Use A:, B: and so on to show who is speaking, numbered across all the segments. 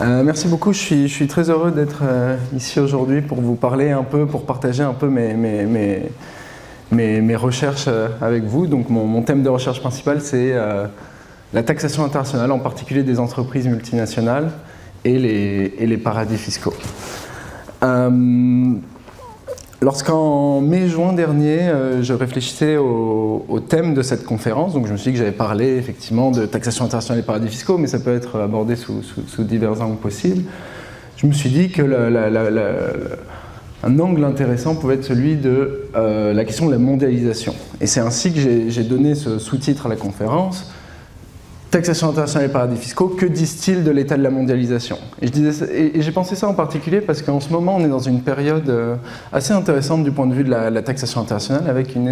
A: Merci beaucoup, je suis très heureux d'être ici aujourd'hui pour vous parler un peu, pour partager un peu mes recherches avec vous. Donc mon thème de recherche principal, c'est la taxation internationale, en particulier des entreprises multinationales et les paradis fiscaux. Lorsqu'en mai-juin dernier, je réfléchissais au thème de cette conférence, donc je me suis dit que j'avais parlé effectivement de taxation internationale et paradis fiscaux, mais ça peut être abordé sous divers angles possibles. Je me suis dit que un angle intéressant pouvait être celui de la question de la mondialisation. Et c'est ainsi que j'ai donné ce sous-titre à la conférence. Taxation internationale et paradis fiscaux, que disent-ils de l'état de la mondialisation? Et j'ai pensé ça en particulier parce qu'en ce moment, on est dans une période assez intéressante du point de vue de la taxation internationale, avec un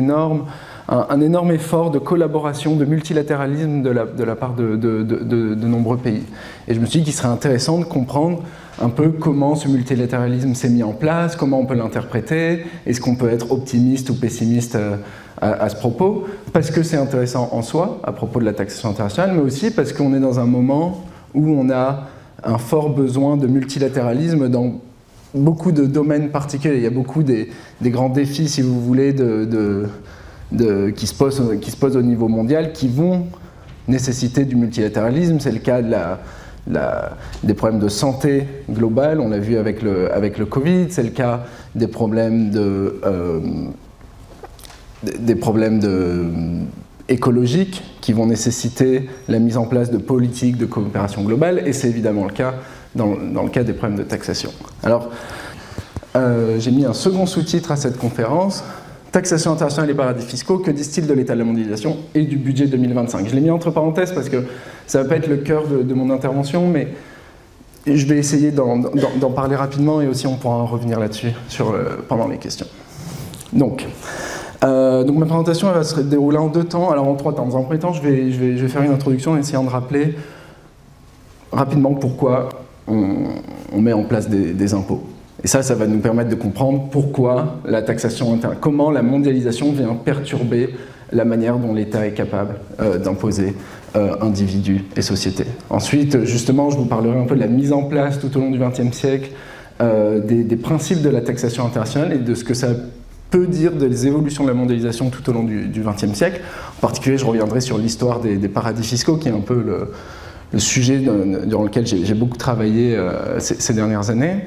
A: énorme effort de collaboration, de multilatéralisme de la part de nombreux pays. Et je me suis dit qu'il serait intéressant de comprendre un peu comment ce multilatéralisme s'est mis en place, comment on peut l'interpréter, est-ce qu'on peut être optimiste ou pessimiste à ce propos, parce que c'est intéressant en soi, à propos de la taxation internationale, mais aussi parce qu'on est dans un moment où on a un fort besoin de multilatéralisme dans beaucoup de domaines particuliers. Il y a beaucoup des grands défis, si vous voulez, qui se posent au niveau mondial, qui vont nécessiter du multilatéralisme. C'est le cas des problèmes de santé globale, on l'a vu avec le Covid, c'est le cas des problèmes écologiques qui vont nécessiter la mise en place de politiques de coopération globale, et c'est évidemment le cas dans le cas des problèmes de taxation. Alors, j'ai mis un second sous-titre à cette conférence, taxation internationale et paradis fiscaux, que disent-ils de l'état de la mondialisation et du budget 2025? Je l'ai mis entre parenthèses parce que ça ne va pas être le cœur de mon intervention, mais je vais essayer d'en parler rapidement et aussi on pourra revenir là-dessus pendant les questions. Donc ma présentation elle va se dérouler en deux temps, alors en trois temps. Dans un premier temps, je vais faire une introduction en essayant de rappeler rapidement pourquoi on met en place des impôts. Et ça va nous permettre de comprendre pourquoi la taxation interne, comment la mondialisation vient perturber la manière dont l'État est capable d'imposer individus et sociétés. Ensuite, justement, je vous parlerai un peu de la mise en place tout au long du XXe siècle des principes de la taxation internationale et de ce que ça peut dire des évolutions de la mondialisation tout au long du XXe siècle. En particulier, je reviendrai sur l'histoire des paradis fiscaux, qui est un peu le sujet durant lequel j'ai beaucoup travaillé ces dernières années.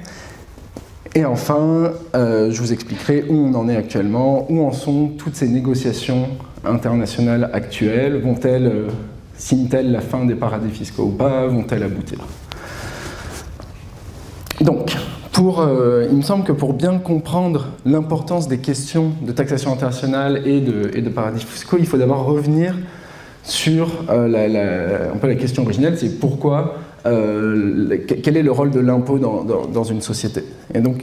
A: Et enfin, je vous expliquerai où on en est actuellement, où en sont toutes ces négociations internationales actuelles. Vont-elles, signent-elles la fin des paradis fiscaux ou pas? Vont-elles aboutir? Donc, il me semble que pour bien comprendre l'importance des questions de taxation internationale et de paradis fiscaux, il faut d'abord revenir sur un peu la question originelle, c'est pourquoi, quel est le rôle de l'impôt dans une société. Et donc,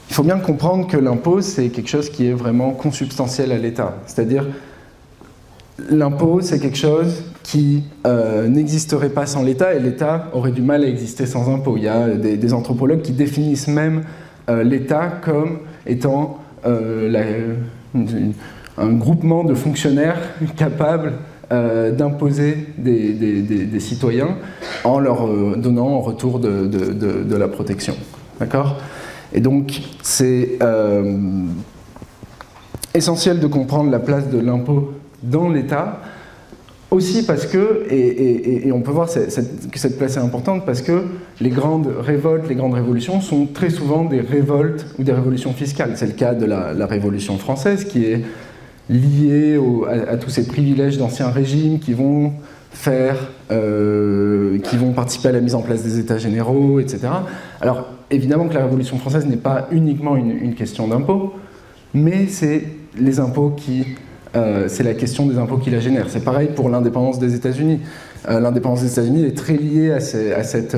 A: il faut bien comprendre que l'impôt, c'est quelque chose qui est vraiment consubstantiel à l'État. C'est-à-dire, l'impôt, c'est quelque chose qui n'existerait pas sans l'État, et l'État aurait du mal à exister sans impôt. Il y a des anthropologues qui définissent même l'État comme étant un groupement de fonctionnaires capables d'imposer des citoyens en leur donnant en retour de la protection. D'accord ? Et donc, c'est essentiel de comprendre la place de l'impôt dans l'État, aussi parce que, et on peut voir que cette place est importante, parce que les grandes révoltes, les grandes révolutions sont très souvent des révoltes ou des révolutions fiscales. C'est le cas de la Révolution française, qui est liée à tous ces privilèges d'anciens régimes qui vont participer à la mise en place des États généraux, etc. Alors, évidemment que la Révolution française n'est pas uniquement une question d'impôts, mais c'est les impôts c'est la question des impôts qui la génèrent. C'est pareil pour l'indépendance des États-Unis. L'indépendance des États-Unis est très liée à cette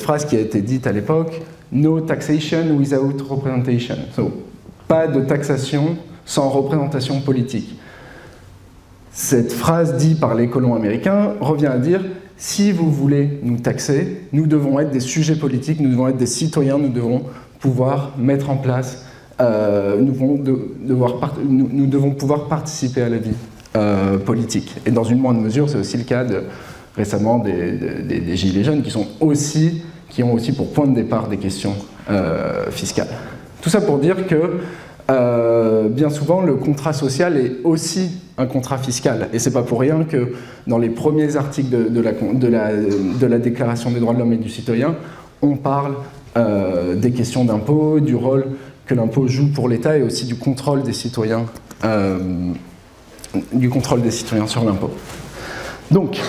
A: phrase qui a été dite à l'époque, « No taxation without representation ». So, pas de taxation sans représentation politique. Cette phrase dite par les colons américains revient à dire « Si vous voulez nous taxer, nous devons être des sujets politiques, nous devons être des citoyens, nous devons pouvoir mettre en place nous devons pouvoir participer à la vie politique. » Et dans une moindre mesure, c'est aussi le cas de récemment des gilets jaunes qui ont aussi pour point de départ des questions fiscales. Tout ça pour dire que bien souvent le contrat social est aussi un contrat fiscal, et c'est pas pour rien que dans les premiers articles de la Déclaration des droits de l'homme et du citoyen, on parle des questions d'impôt, du rôle que l'impôt joue pour l'État et aussi du contrôle des citoyens sur l'impôt. Donc,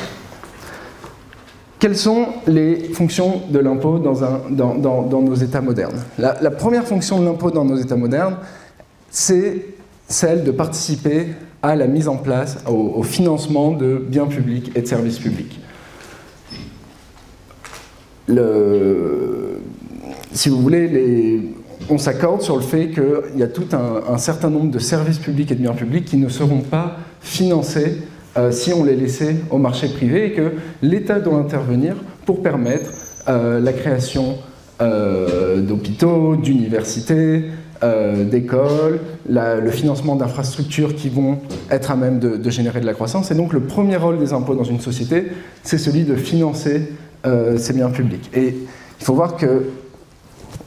A: quelles sont les fonctions de l'impôt dans nos États modernes? La première fonction de l'impôt dans nos États modernes, c'est celle de participer à la mise en place, au financement de biens publics et de services publics. Si vous voulez, on s'accorde sur le fait qu'il y a tout un certain nombre de services publics et de biens publics qui ne seront pas financés si on les laissait au marché privé, et que l'État doit intervenir pour permettre la création d'hôpitaux, d'universités, d'écoles, le financement d'infrastructures qui vont être à même de générer de la croissance. Et donc le premier rôle des impôts dans une société, c'est celui de financer ces biens publics. Et il faut voir que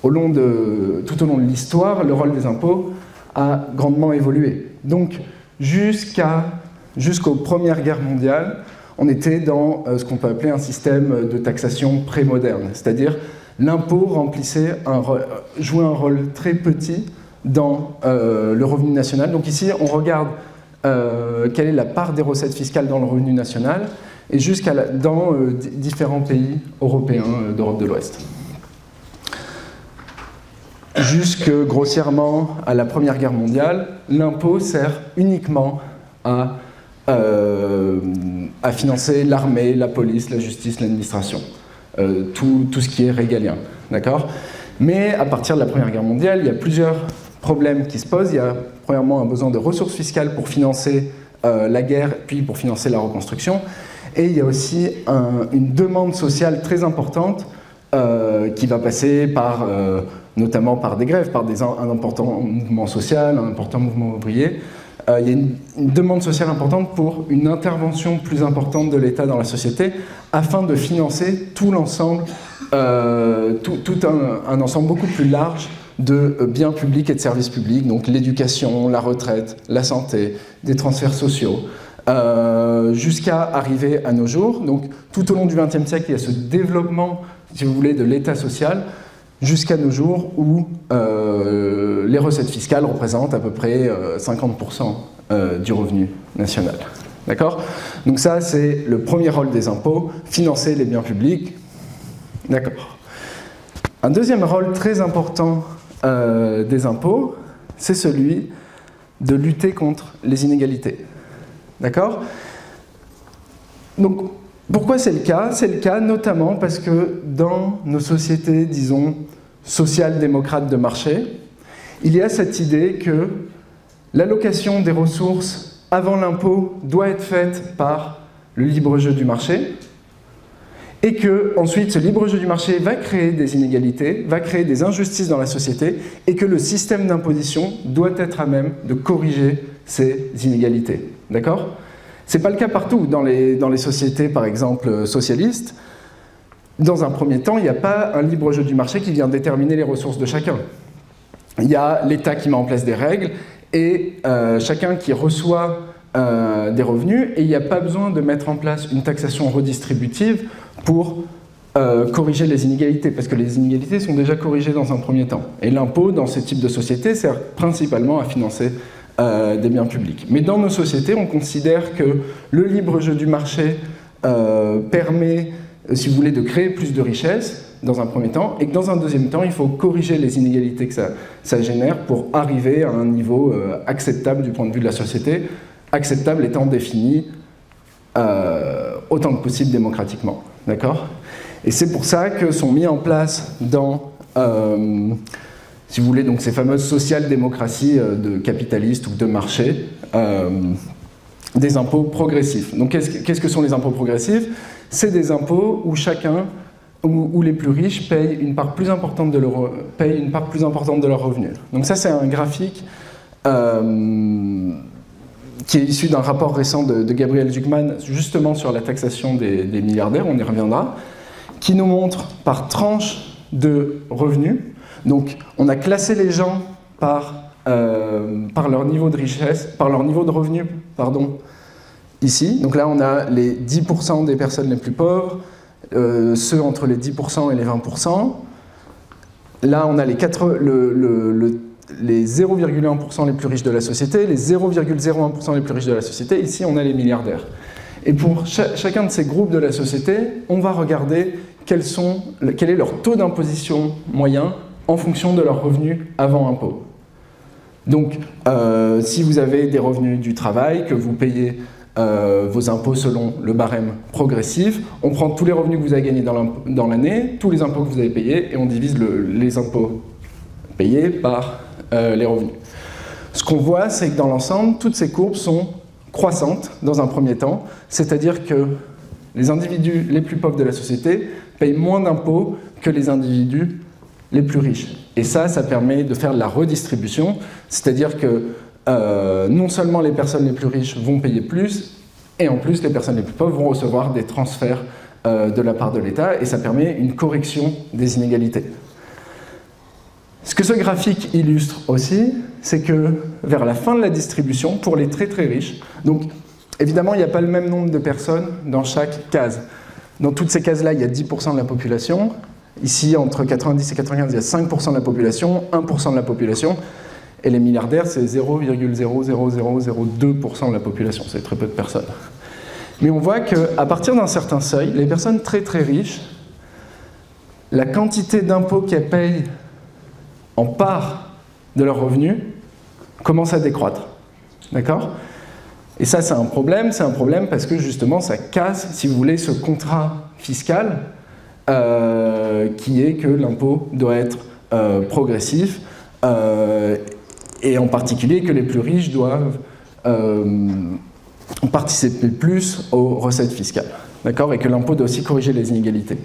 A: tout au long de l'histoire, le rôle des impôts a grandement évolué. Donc jusqu'aux Premières Guerres mondiales, on était dans ce qu'on peut appeler un système de taxation pré-moderne, c'est-à-dire l'impôt jouait un rôle très petit dans le revenu national. Donc ici, on regarde quelle est la part des recettes fiscales dans le revenu national, et dans différents pays européens d'Europe de l'Ouest. Jusque grossièrement à la Première Guerre mondiale, l'impôt sert uniquement à financer l'armée, la police, la justice, l'administration. Tout ce qui est régalien, d'accord? Mais à partir de la Première Guerre mondiale, il y a plusieurs problèmes qui se posent. Il y a premièrement un besoin de ressources fiscales pour financer la guerre, puis pour financer la reconstruction. Et il y a aussi une demande sociale très importante qui va passer notamment par des grèves, par un important mouvement social, un important mouvement ouvrier. Il y a une demande sociale importante pour une intervention plus importante de l'État dans la société afin de financer tout l'ensemble, un ensemble beaucoup plus large de biens publics et de services publics, donc l'éducation, la retraite, la santé, des transferts sociaux, jusqu'à arriver à nos jours. Donc tout au long du XXe siècle, il y a ce développement, si vous voulez, de l'État social, jusqu'à nos jours où les recettes fiscales représentent à peu près 50% du revenu national. D'accord? Donc ça, c'est le premier rôle des impôts, financer les biens publics. D'accord. Un deuxième rôle très important des impôts, c'est celui de lutter contre les inégalités. D'accord? Donc, pourquoi c'est le cas? C'est le cas notamment parce que dans nos sociétés, disons, social-démocrates de marché, il y a cette idée que l'allocation des ressources avant l'impôt doit être faite par le libre jeu du marché, et que ensuite ce libre jeu du marché va créer des inégalités, va créer des injustices dans la société, et que le système d'imposition doit être à même de corriger ces inégalités. D'accord? C'est pas le cas partout. Dans les sociétés, par exemple, socialistes, dans un premier temps, il n'y a pas un libre jeu du marché qui vient déterminer les ressources de chacun. Il y a l'État qui met en place des règles, et chacun qui reçoit des revenus, et il n'y a pas besoin de mettre en place une taxation redistributive pour corriger les inégalités, parce que les inégalités sont déjà corrigées dans un premier temps. Et l'impôt, dans ce type de société, sert principalement à financer des biens publics. Mais dans nos sociétés, on considère que le libre jeu du marché permet, si vous voulez, de créer plus de richesses, dans un premier temps, et que dans un deuxième temps, il faut corriger les inégalités que ça génère pour arriver à un niveau acceptable du point de vue de la société, acceptable étant défini autant que possible démocratiquement. D'accord ? Et c'est pour ça que sont mis en place dans, si vous voulez, donc ces fameuses social-démocraties de capitalistes ou de marché, des impôts progressifs. Donc qu'est-ce que sont les impôts progressifs ? C'est des impôts où chacun, où les plus riches payent une part plus importante de leur revenus. Donc ça, c'est un graphique qui est issu d'un rapport récent de Gabriel Zucman, justement sur la taxation des milliardaires, on y reviendra, qui nous montre par tranche de revenus. Donc, on a classé les gens par leur niveau de richesse, par leur niveau de revenus, pardon, ici. Donc là, on a les 10% des personnes les plus pauvres, ceux entre les 10% et les 20%. Là, on a les 0,1% les plus riches de la société, les 0,01% les plus riches de la société. Ici, on a les milliardaires. Et pour chacun de ces groupes de la société, on va regarder quel est leur taux d'imposition moyen en fonction de leurs revenus avant impôt. Donc, si vous avez des revenus du travail, que vous payez vos impôts selon le barème progressif, on prend tous les revenus que vous avez gagnés dans l'année, tous les impôts que vous avez payés, et on divise les impôts payés par les revenus. Ce qu'on voit, c'est que dans l'ensemble, toutes ces courbes sont croissantes dans un premier temps, c'est-à-dire que les individus les plus pauvres de la société payent moins d'impôts que les individus les plus riches. Et ça permet de faire de la redistribution, c'est-à-dire que non seulement les personnes les plus riches vont payer plus, et en plus les personnes les plus pauvres vont recevoir des transferts de la part de l'État, et ça permet une correction des inégalités. Ce que ce graphique illustre aussi, c'est que vers la fin de la distribution, pour les très très riches, donc évidemment il n'y a pas le même nombre de personnes dans chaque case. Dans toutes ces cases-là, il y a 10% de la population. Ici, entre 90 et 95, il y a 5% de la population, 1% de la population. Et les milliardaires, c'est 0,00002% de la population. C'est très peu de personnes. Mais on voit qu'à partir d'un certain seuil, les personnes très très riches, la quantité d'impôts qu'elles payent en part de leurs revenus commence à décroître. D'accord ? Et ça, c'est un problème parce que justement, ça casse, si vous voulez, ce contrat fiscal qui est que l'impôt doit être progressif et en particulier que les plus riches doivent participer plus aux recettes fiscales. D'accord ? Et que l'impôt doit aussi corriger les inégalités.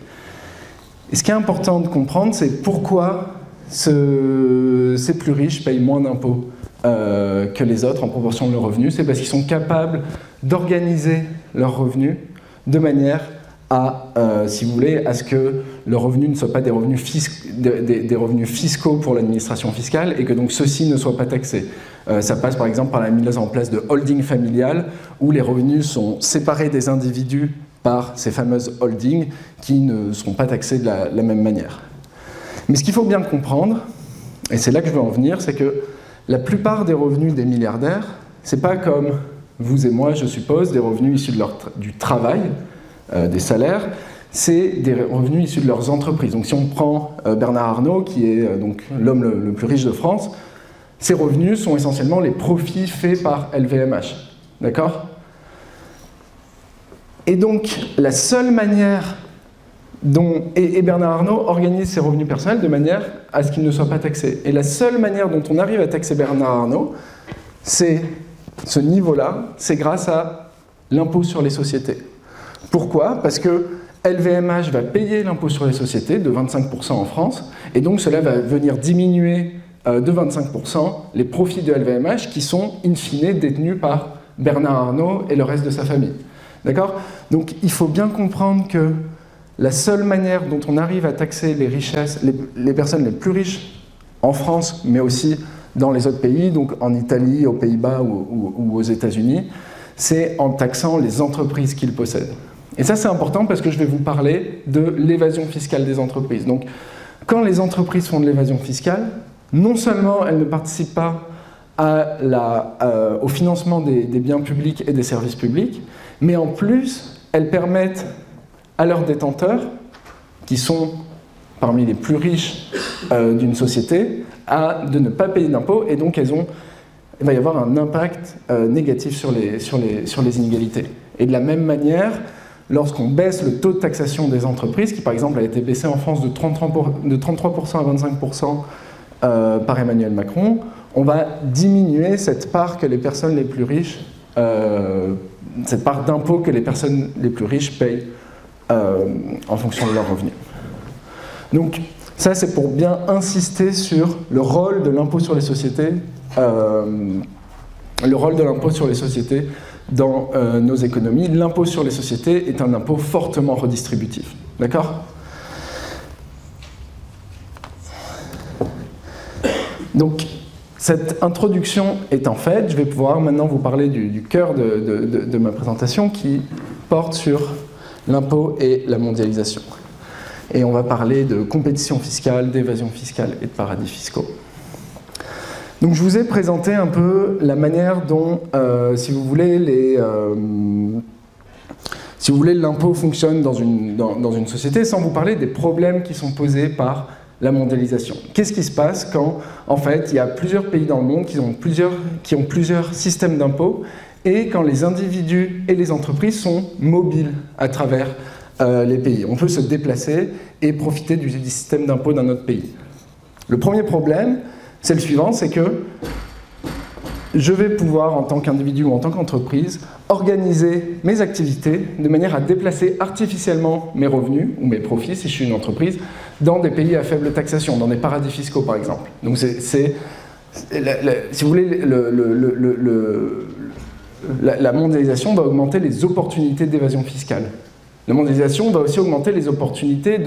A: Et ce qui est important de comprendre, c'est pourquoi ces plus riches payent moins d'impôts que les autres en proportion de leurs revenus. C'est parce qu'ils sont capables d'organiser leurs revenus de manière à, si vous voulez, à ce que leurs revenus ne soient pas des revenus fiscaux pour l'administration fiscale et que donc ceux-ci ne soient pas taxés. Ça passe par exemple par la mise en place de holding familiales où les revenus sont séparés des individus par ces fameuses holdings qui ne seront pas taxés de la même manière. Mais ce qu'il faut bien comprendre, et c'est là que je veux en venir, c'est que la plupart des revenus des milliardaires, c'est pas comme vous et moi, je suppose, des revenus issus du travail, des salaires, c'est des revenus issus de leurs entreprises. Donc si on prend Bernard Arnault, qui est donc l'homme le plus riche de France, ses revenus sont essentiellement les profits faits par LVMH. D'accord ? Et donc la seule manière et Bernard Arnault organise ses revenus personnels de manière à ce qu'ils ne soient pas taxés. Et la seule manière dont on arrive à taxer Bernard Arnault, c'est ce niveau-là, c'est grâce à l'impôt sur les sociétés. Pourquoi ? Parce que LVMH va payer l'impôt sur les sociétés de 25% en France, et donc cela va venir diminuer de 25% les profits de LVMH qui sont in fine détenus par Bernard Arnault et le reste de sa famille. D'accord ? Donc il faut bien comprendre que la seule manière dont on arrive à taxer les richesses, les personnes les plus riches en France, mais aussi dans les autres pays, donc en Italie, aux Pays-Bas ou aux États-Unis, c'est en taxant les entreprises qu'ils possèdent. Et ça, c'est important parce que je vais vous parler de l'évasion fiscale des entreprises. Donc, quand les entreprises font de l'évasion fiscale, non seulement elles ne participent pas au financement des biens publics et des services publics, mais en plus, elles permettent à leurs détenteurs, qui sont parmi les plus riches d'une société, de ne pas payer d'impôts, et donc il va y avoir un impact négatif sur les inégalités. Et de la même manière, lorsqu'on baisse le taux de taxation des entreprises, qui par exemple a été baissé en France de 33% à 25% par Emmanuel Macron, on va diminuer cette part que les personnes les plus riches, cette part d'impôt que les personnes les plus riches payent en fonction de leurs revenus. Donc ça, c'est pour bien insister sur le rôle de l'impôt sur les sociétés le rôle de l'impôt sur les sociétés dans nos économies. L'impôt sur les sociétés est un impôt fortement redistributif. D'accord ? Donc, cette introduction étant faite, je vais pouvoir maintenant vous parler du cœur de ma présentation qui porte sur l'impôt et la mondialisation. Et on va parler de compétition fiscale, d'évasion fiscale et de paradis fiscaux. Donc je vous ai présenté un peu la manière dont, si vous voulez, l'impôt fonctionne dans une société, sans vous parler des problèmes qui sont posés par la mondialisation. Qu'est-ce qui se passe quand, en fait, il y a plusieurs pays dans le monde qui ont plusieurs systèmes d'impôts, et quand les individus et les entreprises sont mobiles à travers les pays. On peut se déplacer et profiter du système d'impôt d'un autre pays. Le premier problème, c'est le suivant, c'est que je vais pouvoir, en tant qu'individu ou en tant qu'entreprise, organiser mes activités de manière à déplacer artificiellement mes revenus, ou mes profits, si je suis une entreprise, dans des pays à faible taxation, dans des paradis fiscaux, par exemple. Donc si vous voulez, la mondialisation va augmenter les opportunités d'évasion fiscale. La mondialisation va aussi augmenter les opportunités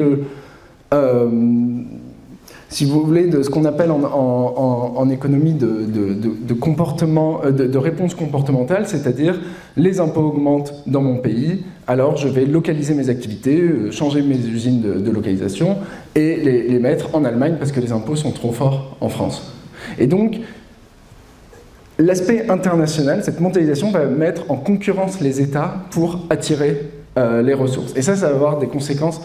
A: si vous voulez, de ce qu'on appelle en économie de réponse comportementale, c'est-à-dire les impôts augmentent dans mon pays, alors je vais localiser mes activités, changer mes usines de localisation et les mettre en Allemagne parce que les impôts sont trop forts en France. Et donc, l'aspect international, cette mondialisation va mettre en concurrence les États pour attirer les ressources. Et ça va avoir des conséquences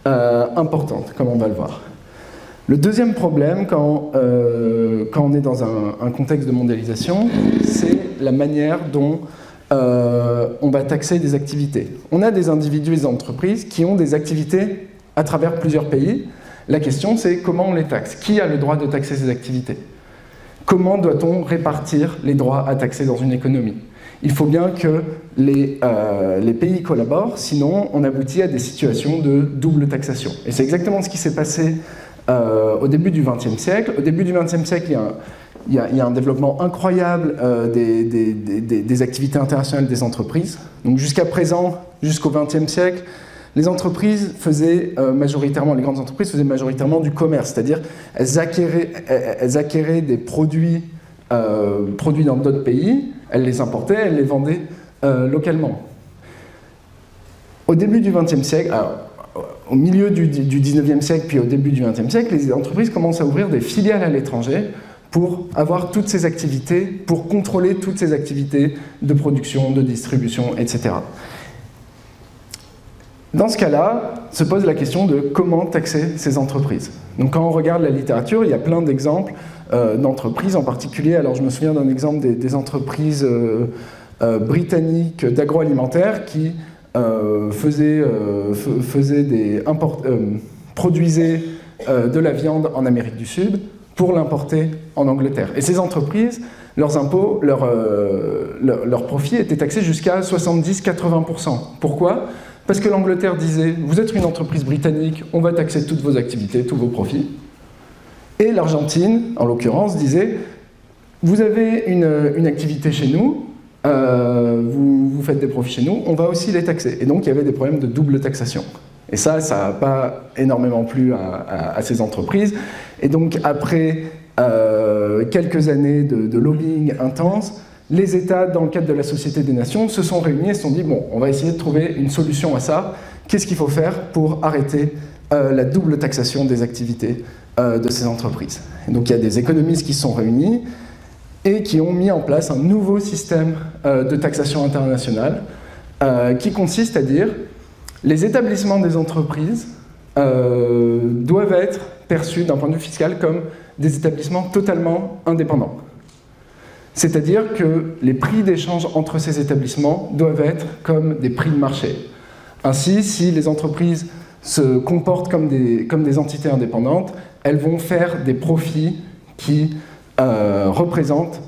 A: importantes, comme on va le voir. Le deuxième problème, quand on est dans un contexte de mondialisation, c'est la manière dont on va taxer des activités. On a des individus et des entreprises qui ont des activités à travers plusieurs pays. La question, c'est comment on les taxe. Qui a le droit de taxer ces activités? Comment doit-on répartir les droits à taxer dans une économie? Il faut bien que les pays collaborent, sinon on aboutit à des situations de double taxation. Et c'est exactement ce qui s'est passé au début du XXe siècle. Au début du XXe siècle, il y a un développement incroyable des activités internationales des entreprises. Donc jusqu'à présent, jusqu'au XXe siècle, les entreprises faisaient majoritairement, les grandes entreprises faisaient majoritairement du commerce, c'est-à-dire elles acquéraient des produits dans d'autres pays, elles les importaient, elles les vendaient localement. Au début du XXe siècle, au milieu du XIXe siècle puis au début du XXe siècle, les entreprises commencent à ouvrir des filiales à l'étranger pour avoir toutes ces activités, pour contrôler toutes ces activités de production, de distribution, etc. Dans ce cas-là, se pose la question de comment taxer ces entreprises. Donc quand on regarde la littérature, il y a plein d'exemples d'entreprises en particulier. Alors je me souviens d'un exemple des entreprises britanniques d'agroalimentaire qui produisaient de la viande en Amérique du Sud pour l'importer en Angleterre. Et ces entreprises, leurs impôts, leurs profits étaient taxés jusqu'à 70-80%. Pourquoi ? Parce que l'Angleterre disait « Vous êtes une entreprise britannique, on va taxer toutes vos activités, tous vos profits. » Et l'Argentine, en l'occurrence, disait « Vous avez une activité chez nous, vous faites des profits chez nous, on va aussi les taxer. » Et donc il y avait des problèmes de double taxation. Et ça n'a pas énormément plu à ces entreprises. Et donc après quelques années de lobbying intense, les États, dans le cadre de la Société des Nations, se sont réunis et se sont dit « Bon, on va essayer de trouver une solution à ça. Qu'est-ce qu'il faut faire pour arrêter la double taxation des activités de ces entreprises ?» Et donc il y a des économistes qui se sont réunis et qui ont mis en place un nouveau système de taxation internationale qui consiste à dire les établissements des entreprises doivent être perçus d'un point de vue fiscal comme des établissements totalement indépendants. C'est-à-dire que les prix d'échange entre ces établissements doivent être comme des prix de marché. Ainsi, si les entreprises se comportent comme des entités indépendantes, elles vont faire des profits qui représentent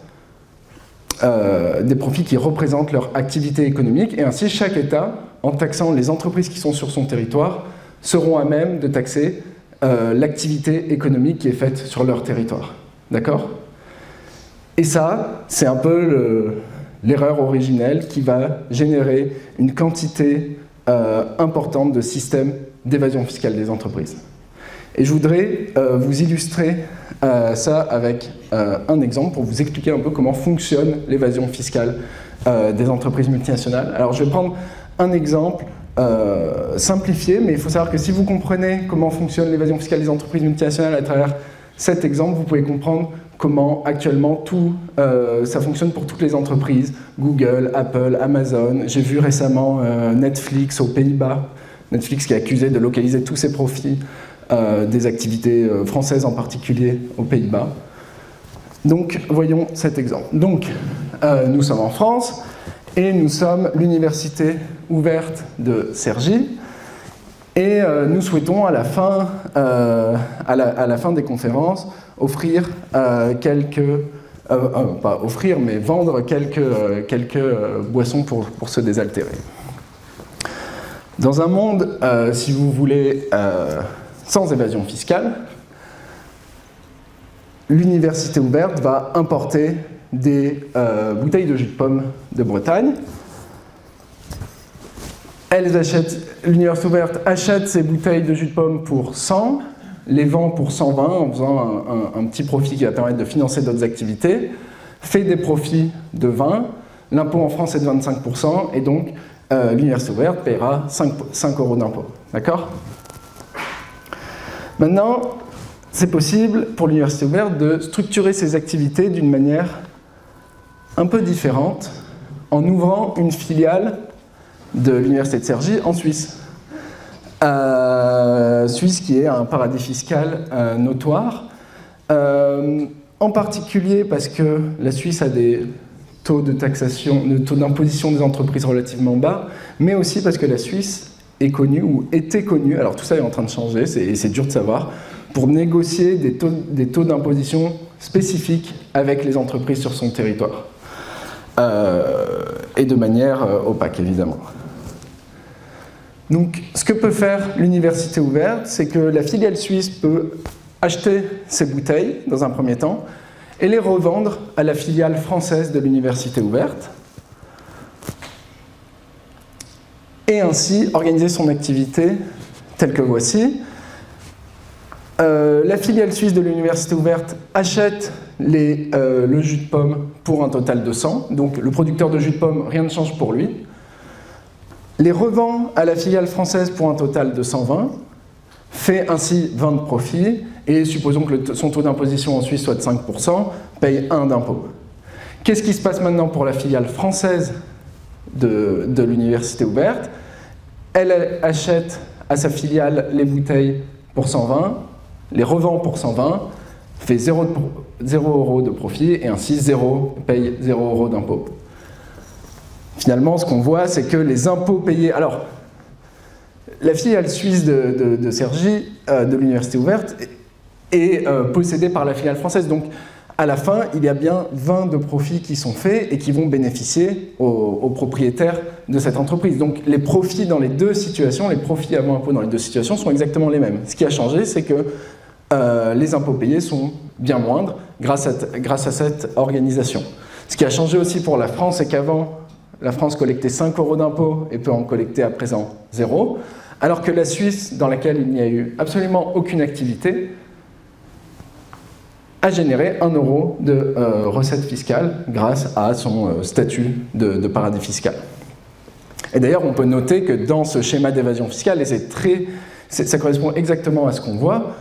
A: leur activité économique, et ainsi chaque État, en taxant les entreprises qui sont sur son territoire, seront à même de taxer l'activité économique qui est faite sur leur territoire. D'accord ? Et ça, c'est un peu l'erreur originelle qui va générer une quantité importante de systèmes d'évasion fiscale des entreprises. Et je voudrais vous illustrer ça avec un exemple pour vous expliquer un peu comment fonctionne l'évasion fiscale des entreprises multinationales. Alors je vais prendre un exemple simplifié, mais il faut savoir que si vous comprenez comment fonctionne l'évasion fiscale des entreprises multinationales à travers cet exemple, vous pouvez comprendre comment actuellement tout ça fonctionne pour toutes les entreprises, Google, Apple, Amazon. J'ai vu récemment Netflix aux Pays-Bas, Netflix qui est accusé de localiser tous ses profits des activités françaises en particulier aux Pays-Bas. Donc voyons cet exemple. Donc nous sommes en France et nous sommes l'université ouverte de Cergy. Et nous souhaitons à la fin des conférences offrir pas offrir, mais vendre quelques boissons pour se désaltérer. Dans un monde, si vous voulez, sans évasion fiscale, l'université ouverte va importer des bouteilles de jus de pomme de Bretagne. L'université ouverte achète ces bouteilles de jus de pomme pour 100, les vend pour 120 en faisant un petit profit qui va permettre de financer d'autres activités, fait des profits de 20, l'impôt en France est de 25%, et donc l'université ouverte paiera 5 € d'impôt. D'accord ? Maintenant, c'est possible pour l'université ouverte de structurer ses activités d'une manière un peu différente en ouvrant une filiale de l'université de Cergy en Suisse. Suisse qui est un paradis fiscal notoire, en particulier parce que la Suisse a des taux de taxation, de taux d'imposition des entreprises relativement bas, mais aussi parce que la Suisse est connue, ou était connue, alors tout ça est en train de changer, c'est dur de savoir, pour négocier des taux d'imposition spécifiques avec les entreprises sur son territoire. Et de manière opaque, évidemment. Donc, ce que peut faire l'université ouverte, c'est que la filiale suisse peut acheter ces bouteilles, dans un premier temps, et les revendre à la filiale française de l'université ouverte, et ainsi organiser son activité telle que voici. La filiale suisse de l'université ouverte achète le jus de pomme pour un total de 100, donc le producteur de jus de pomme, rien ne change pour lui, les revend à la filiale française pour un total de 120, fait ainsi 20 de profit, et supposons que son taux d'imposition en Suisse soit de 5%, paye 1 d'impôt. Qu'est-ce qui se passe maintenant pour la filiale française de l'université ouverte? Elle achète à sa filiale les bouteilles pour 120, les revend pour 120, fait 0 € de profit, et ainsi paye 0 € d'impôt. Finalement, ce qu'on voit, c'est que les impôts payés... Alors, la filiale suisse de Cergy, de l'université ouverte, est possédée par la filiale française. Donc, à la fin, il y a bien 20 de profits qui sont faits et qui vont bénéficier aux propriétaires de cette entreprise. Donc, les profits dans les deux situations, les profits avant impôt dans les deux situations sont exactement les mêmes. Ce qui a changé, c'est que les impôts payés sont bien moindres grâce à cette organisation. Ce qui a changé aussi pour la France, c'est qu'avant, la France collectait 5 € d'impôts et peut en collecter à présent 0, alors que la Suisse, dans laquelle il n'y a eu absolument aucune activité, a généré 1 € de recettes fiscales grâce à son statut de paradis fiscal. Et d'ailleurs, on peut noter que dans ce schéma d'évasion fiscale, et ça correspond exactement à ce qu'on voit,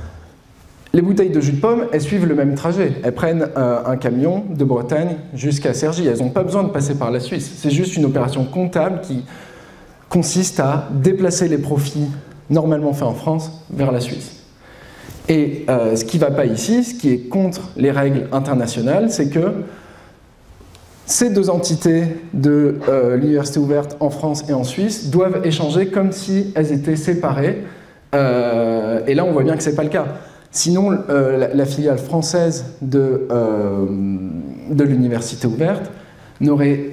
A: les bouteilles de jus de pomme, elles suivent le même trajet. Elles prennent un camion de Bretagne jusqu'à Cergy. Elles n'ont pas besoin de passer par la Suisse. C'est juste une opération comptable qui consiste à déplacer les profits normalement faits en France vers la Suisse. Et ce qui ne va pas ici, ce qui est contre les règles internationales, c'est que ces deux entités de l'université ouverte en France et en Suisse doivent échanger comme si elles étaient séparées. Et là, on voit bien que ce n'est pas le cas. Sinon, la filiale française de l'université ouverte n'aurait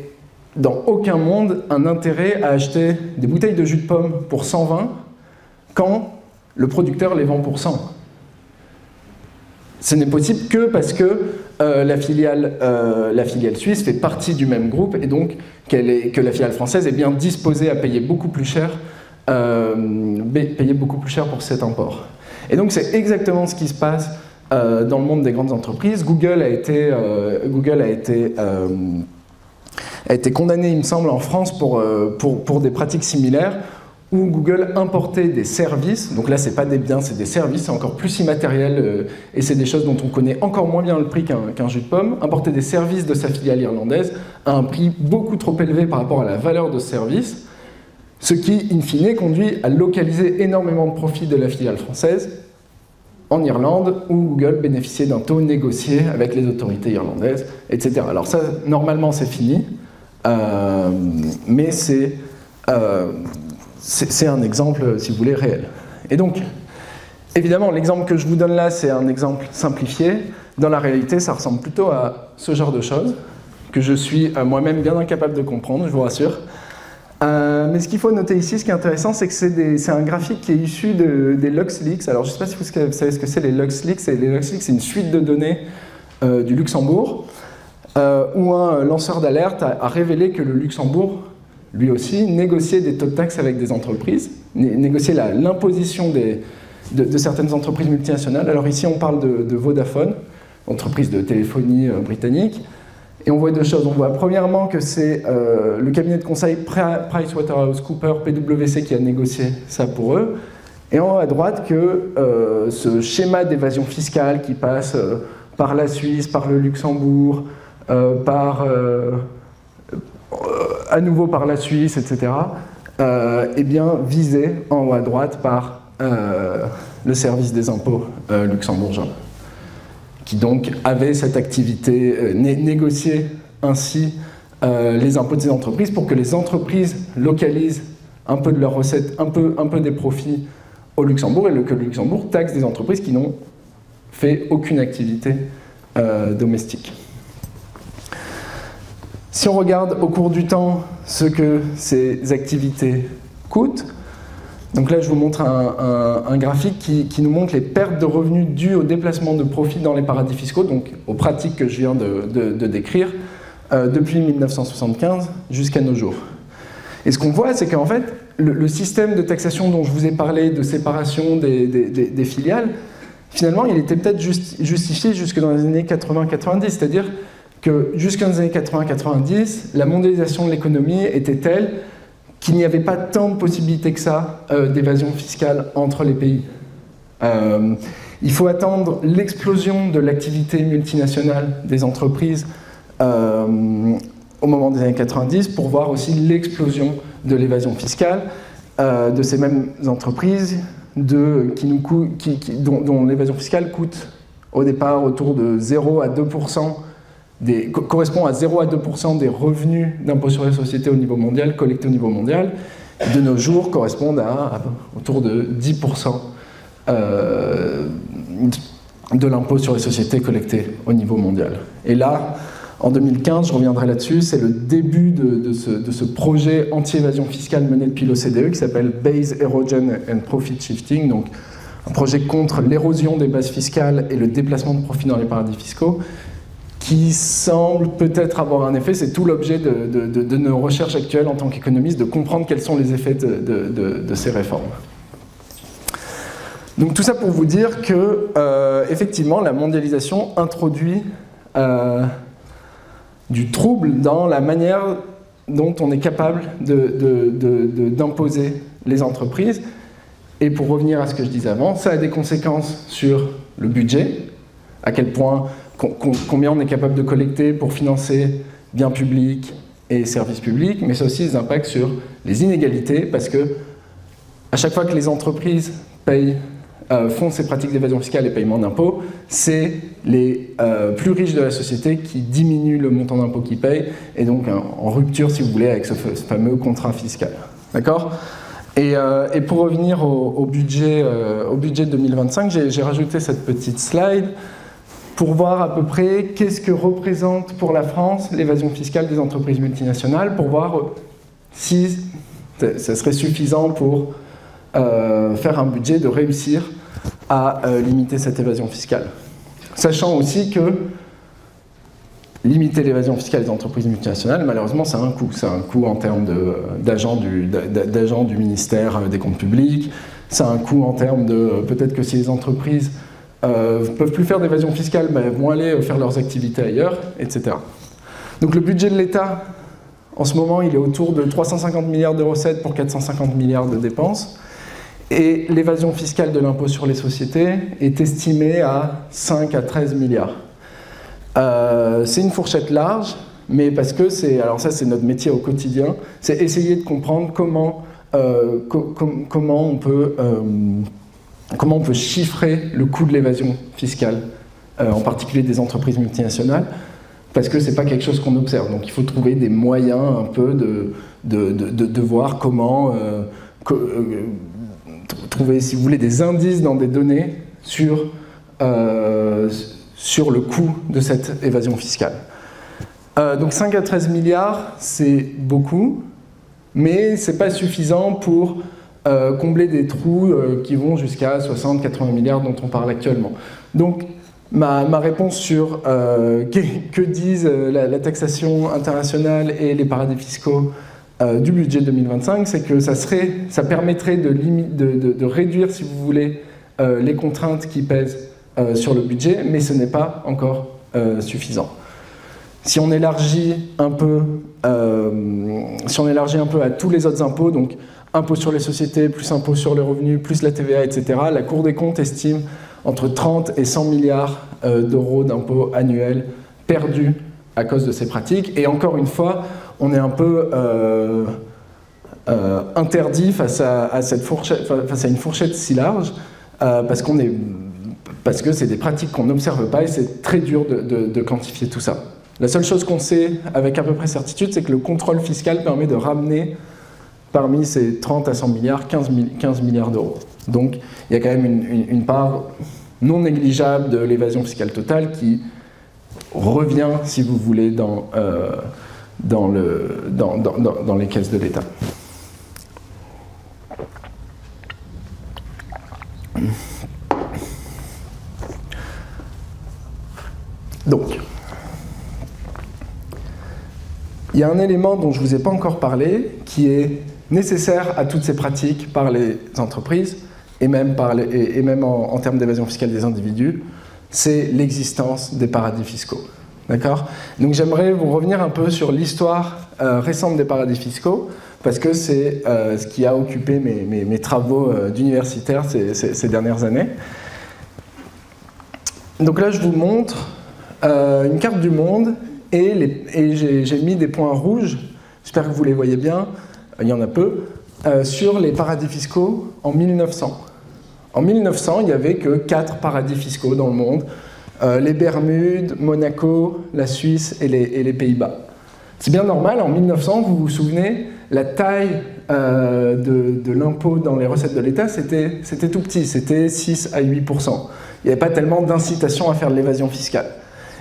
A: dans aucun monde un intérêt à acheter des bouteilles de jus de pomme pour 120 quand le producteur les vend pour 100. Ce n'est possible que parce que la filiale suisse fait partie du même groupe et donc que la filiale française est bien disposée à payer beaucoup plus cher pour cet import. Et donc c'est exactement ce qui se passe dans le monde des grandes entreprises. Google a été condamné, il me semble, en France pour des pratiques similaires, où Google importait des services, donc là c'est pas des biens, c'est des services, c'est encore plus immatériel, et c'est des choses dont on connaît encore moins bien le prix qu'un jus de pomme, importait des services de sa filiale irlandaise à un prix beaucoup trop élevé par rapport à la valeur de ce service, ce qui, in fine, conduit à localiser énormément de profits de la filiale française en Irlande, où Google bénéficiait d'un taux négocié avec les autorités irlandaises, etc. Alors ça, normalement, c'est fini, mais c'est un exemple, si vous voulez, réel. Et donc, évidemment, l'exemple que je vous donne là, c'est un exemple simplifié. Dans la réalité, ça ressemble plutôt à ce genre de choses, que je suis moi-même bien incapable de comprendre, je vous rassure. Mais ce qu'il faut noter ici, ce qui est intéressant, c'est que c'est un graphique qui est issu des LuxLeaks. Alors, je ne sais pas si vous savez ce que c'est, les LuxLeaks. Les LuxLeaks, c'est une suite de données du Luxembourg, où un lanceur d'alerte a révélé que le Luxembourg, lui aussi, négociait des taux de taxes avec des entreprises, négociait l'imposition de certaines entreprises multinationales. Alors ici, on parle de Vodafone, entreprise de téléphonie britannique. Et on voit deux choses. On voit premièrement que c'est le cabinet de conseil PricewaterhouseCoopers, PwC, qui a négocié ça pour eux. Et en haut à droite que ce schéma d'évasion fiscale qui passe par la Suisse, par le Luxembourg, à nouveau par la Suisse, etc., est bien visé en haut à droite par le service des impôts luxembourgeois, qui donc avait cette activité, négociait ainsi les impôts de ces entreprises pour que les entreprises localisent un peu de leurs recettes, un peu des profits au Luxembourg, et que le Luxembourg taxe des entreprises qui n'ont fait aucune activité domestique. Si on regarde au cours du temps ce que ces activités coûtent, donc là je vous montre un graphique qui nous montre les pertes de revenus dues au déplacement de profits dans les paradis fiscaux, donc aux pratiques que je viens de décrire, depuis 1975 jusqu'à nos jours. Et ce qu'on voit, c'est qu'en fait, le système de taxation dont je vous ai parlé, de séparation des filiales, finalement, il était peut-être justifié jusque dans les années 80-90, c'est-à-dire que jusqu'aux années 80-90, la mondialisation de l'économie était telle qu'il n'y avait pas tant de possibilités que ça d'évasion fiscale entre les pays. Il faut attendre l'explosion de l'activité multinationale des entreprises au moment des années 90 pour voir aussi l'explosion de l'évasion fiscale de ces mêmes entreprises dont l'évasion fiscale coûte au départ autour de 0 à 2%, correspond à 0 à 2% des revenus d'impôt sur les sociétés au niveau mondial, collectés au niveau mondial, de nos jours correspondent à autour de 10% de l'impôt sur les sociétés collecté au niveau mondial. Et là, en 2015, je reviendrai là-dessus, c'est le début de ce projet anti-évasion fiscale mené depuis l'OCDE qui s'appelle Base Erosion and Profit Shifting, donc un projet contre l'érosion des bases fiscales et le déplacement de profits dans les paradis fiscaux, qui semble peut-être avoir un effet. C'est tout l'objet de nos recherches actuelles en tant qu'économistes, de comprendre quels sont les effets de ces réformes. Donc tout ça pour vous dire que, effectivement, la mondialisation introduit du trouble dans la manière dont on est capable d'imposer les entreprises. Et pour revenir à ce que je disais avant, ça a des conséquences sur le budget, à quel point, combien on est capable de collecter pour financer biens publics et services publics, mais ça a aussi des impacts sur les inégalités, parce que à chaque fois que les entreprises font ces pratiques d'évasion fiscale et paiement d'impôts, c'est les plus riches de la société qui diminuent le montant d'impôts qu'ils payent, et donc en rupture, si vous voulez, avec ce fameux contrat fiscal. D'accord ? Et pour revenir au budget 2025, j'ai rajouté cette petite slide pour voir à peu près qu'est-ce que représente pour la France l'évasion fiscale des entreprises multinationales, pour voir si ça serait suffisant pour faire un budget de réussir à limiter cette évasion fiscale. Sachant aussi que limiter l'évasion fiscale des entreprises multinationales, malheureusement, ça a un coût. Ça a un coût en termes d'agents du ministère des comptes publics, ça a un coût en termes de peut-être que si les entreprises ne peuvent plus faire d'évasion fiscale, elles vont aller faire leurs activités ailleurs, etc. Donc le budget de l'État, en ce moment, il est autour de 350 milliards de recettes pour 450 milliards de dépenses. Et l'évasion fiscale de l'impôt sur les sociétés est estimée à 5 à 13 milliards. C'est une fourchette large, mais parce que c'est, alors ça c'est notre métier au quotidien, c'est essayer de comprendre comment on peut chiffrer le coût de l'évasion fiscale, en particulier des entreprises multinationales, parce que c'est pas quelque chose qu'on observe. Donc il faut trouver des moyens un peu de voir comment trouver, si vous voulez, des indices dans des données sur le coût de cette évasion fiscale. Donc 5 à 13 milliards, c'est beaucoup, mais c'est pas suffisant pour combler des trous qui vont jusqu'à 60-80 milliards dont on parle actuellement. Donc ma réponse sur que disent la taxation internationale et les paradis fiscaux du budget 2025, c'est que ça permettrait de réduire, si vous voulez, les contraintes qui pèsent sur le budget, mais ce n'est pas encore suffisant. Si on élargit un peu à tous les autres impôts, donc impôt sur les sociétés, plus impôt sur les revenus, plus la TVA, etc., la Cour des comptes estime entre 30 et 100 milliards d'euros d'impôts annuels perdus à cause de ces pratiques. Et encore une fois, on est un peu interdit face à une fourchette si large, parce que c'est des pratiques qu'on n'observe pas et c'est très dur de quantifier tout ça. La seule chose qu'on sait avec à peu près certitude, c'est que le contrôle fiscal permet de ramener parmi ces 30 à 100 milliards, 15 milliards d'euros. Donc il y a quand même une part non négligeable de l'évasion fiscale totale qui revient, si vous voulez, dans les caisses de l'État. Donc, il y a un élément dont je ne vous ai pas encore parlé, qui est nécessaire à toutes ces pratiques par les entreprises, et même en termes d'évasion fiscale des individus, c'est l'existence des paradis fiscaux. D'accord ? Donc j'aimerais vous revenir un peu sur l'histoire récente des paradis fiscaux, parce que c'est ce qui a occupé mes travaux d'universitaire ces dernières années. Donc là, je vous montre une carte du monde, et j'ai mis des points rouges, j'espère que vous les voyez bien, il y en a peu, sur les paradis fiscaux en 1900. En 1900, il n'y avait que 4 paradis fiscaux dans le monde, les Bermudes, Monaco, la Suisse et les Pays-Bas. C'est bien normal, en 1900, vous vous souvenez, la taille de l'impôt dans les recettes de l'État, c'était tout petit, c'était 6 à 8%. Il n'y avait pas tellement d'incitation à faire de l'évasion fiscale.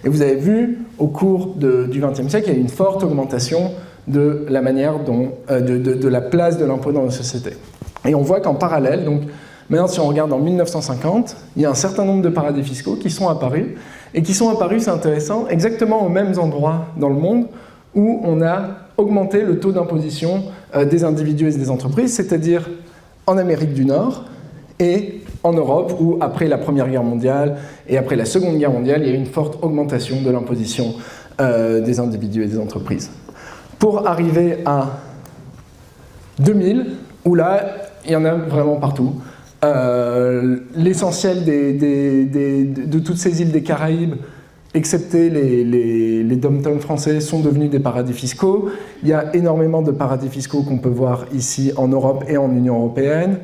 A: Et vous avez vu, au cours du XXe siècle, il y a eu une forte augmentation de la manière dont, de la place de l'impôt dans nos sociétés. Et on voit qu'en parallèle, donc maintenant si on regarde en 1950, il y a un certain nombre de paradis fiscaux qui sont apparus, et qui sont apparus, c'est intéressant, exactement aux mêmes endroits dans le monde où on a augmenté le taux d'imposition des individus et des entreprises, c'est-à-dire en Amérique du Nord et en Europe, où après la Première Guerre mondiale et après la Seconde Guerre mondiale, il y a eu une forte augmentation de l'imposition des individus et des entreprises. Pour arriver à 2000, où là, il y en a vraiment partout. L'essentiel de toutes ces îles des Caraïbes, excepté les dom-toms français, sont devenus des paradis fiscaux. Il y a énormément de paradis fiscaux qu'on peut voir ici en Europe et en Union européenne.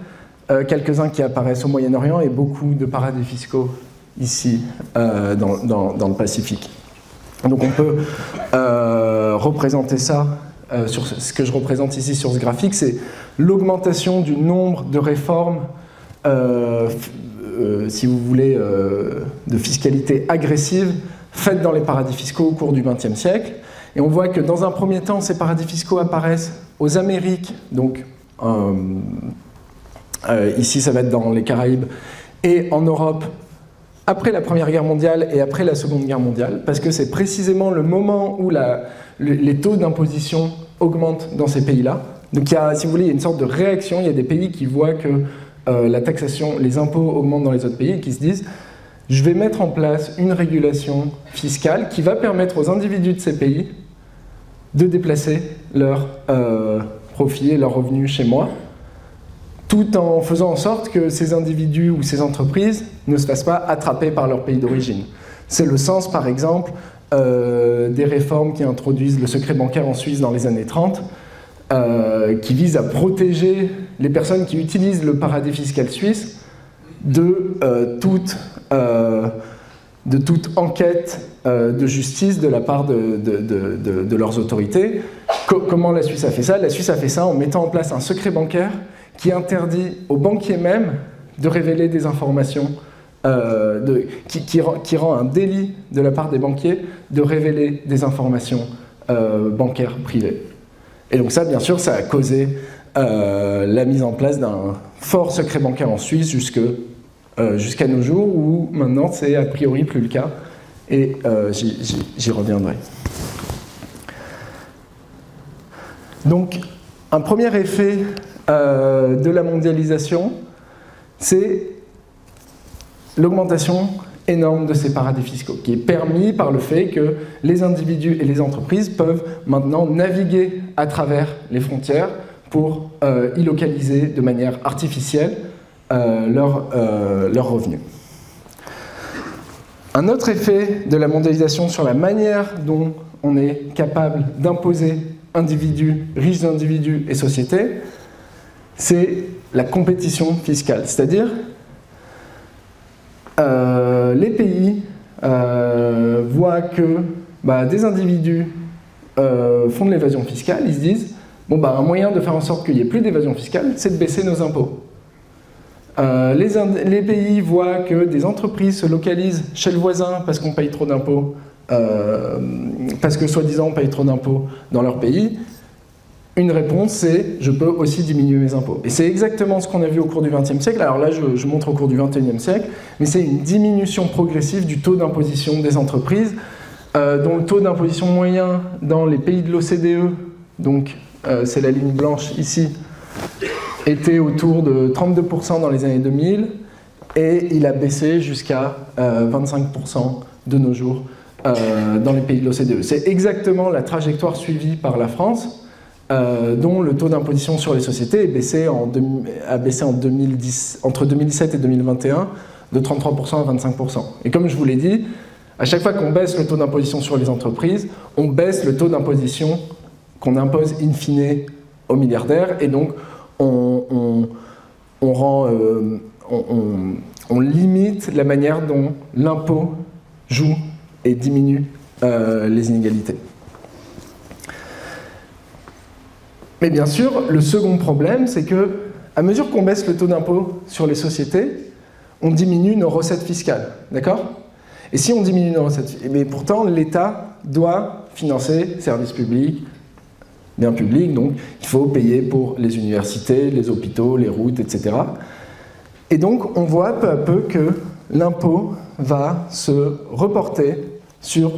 A: Quelques-uns qui apparaissent au Moyen-Orient et beaucoup de paradis fiscaux ici dans le Pacifique. Donc on peut représenter ça, sur ce que je représente ici sur ce graphique, c'est l'augmentation du nombre de réformes, si vous voulez, de fiscalité agressive faites dans les paradis fiscaux au cours du XXe siècle. Et on voit que dans un premier temps, ces paradis fiscaux apparaissent aux Amériques, donc ici ça va être dans les Caraïbes, et en Europe après la Première Guerre mondiale et après la Seconde Guerre mondiale, parce que c'est précisément le moment où les taux d'imposition augmentent dans ces pays-là. Donc il y a, si vous voulez, il y a une sorte de réaction, il y a des pays qui voient que la taxation, les impôts augmentent dans les autres pays et qui se disent « je vais mettre en place une régulation fiscale qui va permettre aux individus de ces pays de déplacer leurs profits et leurs revenus chez moi, tout en faisant en sorte que ces individus ou ces entreprises ne se fassent pas attraper par leur pays d'origine. » C'est le sens, par exemple, des réformes qui introduisent le secret bancaire en Suisse dans les années 30, qui visent à protéger les personnes qui utilisent le paradis fiscal suisse de toute enquête de justice de la part de leurs autorités. Comment la Suisse a fait ça? La Suisse a fait ça en mettant en place un secret bancaire qui interdit aux banquiers même de révéler des informations, qui rend un délit de la part des banquiers de révéler des informations bancaires privées. Et donc ça, bien sûr, ça a causé la mise en place d'un fort secret bancaire en Suisse jusqu'à nos jours, où maintenant c'est a priori plus le cas, et j'y reviendrai. Donc, un premier effet de la mondialisation, c'est l'augmentation énorme de ces paradis fiscaux, qui est permis par le fait que les individus et les entreprises peuvent maintenant naviguer à travers les frontières pour y localiser de manière artificielle leurs revenus. Un autre effet de la mondialisation sur la manière dont on est capable d'imposer individus, riches individus et sociétés, c'est la compétition fiscale. C'est-à-dire, les pays voient que des individus font de l'évasion fiscale, ils se disent, un moyen de faire en sorte qu'il n'y ait plus d'évasion fiscale, c'est de baisser nos impôts. Les pays voient que des entreprises se localisent chez le voisin parce qu'on paye trop d'impôts, parce que soi-disant on paye trop d'impôts dans leur pays. Une réponse, c'est « je peux aussi diminuer mes impôts ». Et c'est exactement ce qu'on a vu au cours du XXe siècle. Alors là, je montre au cours du XXIe siècle, mais c'est une diminution progressive du taux d'imposition des entreprises, dont le taux d'imposition moyen dans les pays de l'OCDE, donc c'est la ligne blanche ici, était autour de 32% dans les années 2000, et il a baissé jusqu'à 25% de nos jours dans les pays de l'OCDE. C'est exactement la trajectoire suivie par la France, dont le taux d'imposition sur les sociétés a baissé entre 2017 et 2021 de 33% à 25%. Et comme je vous l'ai dit, à chaque fois qu'on baisse le taux d'imposition sur les entreprises, on baisse le taux d'imposition qu'on impose in fine aux milliardaires, et donc on limite la manière dont l'impôt joue et diminue les inégalités. Mais bien sûr, le second problème, c'est que, à mesure qu'on baisse le taux d'impôt sur les sociétés, on diminue nos recettes fiscales, d'accord? Et si on diminue nos recettes fiscales, mais pourtant l'État doit financer services publics, biens publics, donc il faut payer pour les universités, les hôpitaux, les routes, etc. Et donc on voit peu à peu que l'impôt va se reporter sur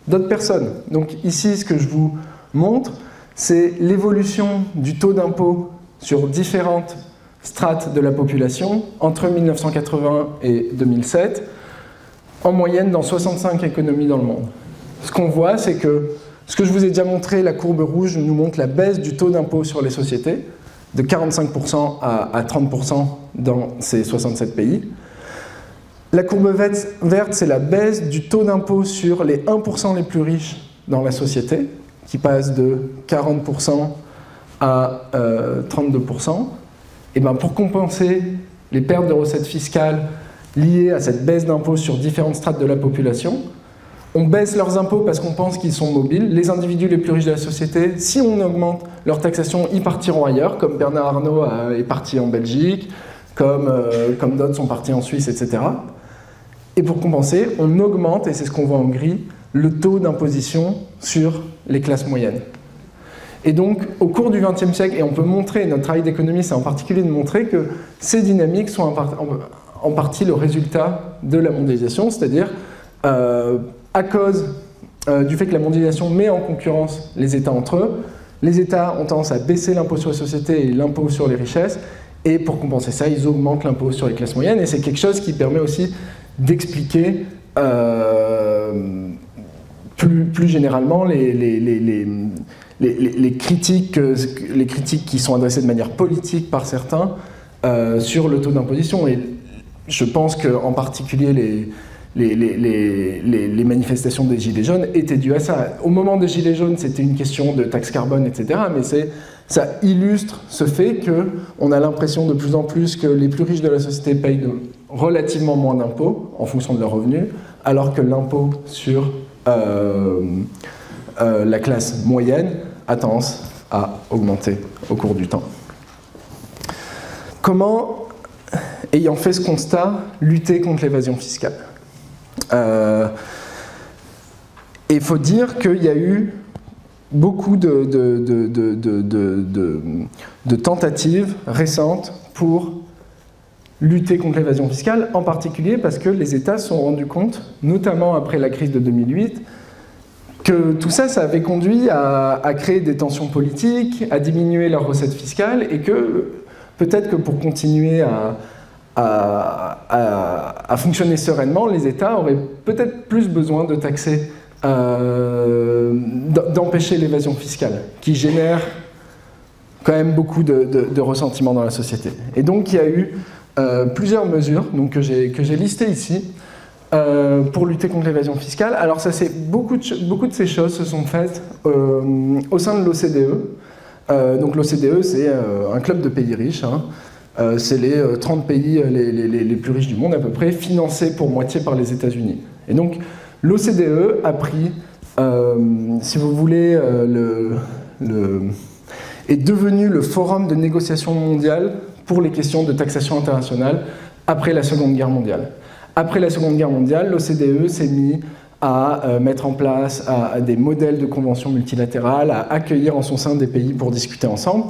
A: d'autres personnes. Donc ici, ce que je vous montre, c'est l'évolution du taux d'impôt sur différentes strates de la population entre 1980 et 2007, en moyenne dans 65 économies dans le monde. Ce qu'on voit, c'est que, ce que je vous ai déjà montré, la courbe rouge nous montre la baisse du taux d'impôt sur les sociétés, de 45% à 30% dans ces 67 pays. La courbe verte, c'est la baisse du taux d'impôt sur les 1% les plus riches dans la société, qui passe de 40% à 32%. Et bien pour compenser les pertes de recettes fiscales liées à cette baisse d'impôts sur différentes strates de la population, on baisse leurs impôts parce qu'on pense qu'ils sont mobiles. Les individus les plus riches de la société, si on augmente leur taxation, ils partiront ailleurs, comme Bernard Arnault est parti en Belgique, comme d'autres sont partis en Suisse, etc. Et pour compenser, on augmente, et c'est ce qu'on voit en gris, le taux d'imposition sur les classes moyennes. Et donc, au cours du XXe siècle, et on peut montrer, notre travail d'économie, c'est en particulier de montrer que ces dynamiques sont en partie le résultat de la mondialisation, c'est-à-dire à cause du fait que la mondialisation met en concurrence les États entre eux, les États ont tendance à baisser l'impôt sur les sociétés et l'impôt sur les richesses, et pour compenser ça, ils augmentent l'impôt sur les classes moyennes, et c'est quelque chose qui permet aussi d'expliquer plus généralement les critiques qui sont adressées de manière politique par certains sur le taux d'imposition. Et je pense qu'en particulier les manifestations des Gilets jaunes étaient dues à ça. Au moment des Gilets jaunes, c'était une question de taxe carbone, etc. Mais ça illustre ce fait qu'on a l'impression de plus en plus que les plus riches de la société payent relativement moins d'impôts en fonction de leurs revenus, alors que l'impôt sur la classe moyenne a tendance à augmenter au cours du temps. Comment, ayant fait ce constat, lutter contre l'évasion fiscale ? Il faut dire qu'il y a eu beaucoup de tentatives récentes pour lutter contre l'évasion fiscale, en particulier parce que les États se sont rendus compte, notamment après la crise de 2008, que tout ça, ça avait conduit à créer des tensions politiques, à diminuer leurs recettes fiscales, et que peut-être que pour continuer à fonctionner sereinement, les États auraient peut-être plus besoin de taxer, d'empêcher l'évasion fiscale, qui génère quand même beaucoup de ressentiment dans la société. Et donc il y a eu plusieurs mesures que j'ai listées ici pour lutter contre l'évasion fiscale. Alors beaucoup de ces choses se sont faites au sein de l'OCDE. Donc l'OCDE, c'est un club de pays riches, hein. C'est les 30 pays les plus riches du monde à peu près, financés pour moitié par les États-Unis. Et donc l'OCDE a pris, si vous voulez, est devenu le forum de négociation mondiale pour les questions de taxation internationale après la Seconde Guerre mondiale. Après la Seconde Guerre mondiale, l'OCDE s'est mis à mettre en place des modèles de conventions multilatérales, à accueillir en son sein des pays pour discuter ensemble.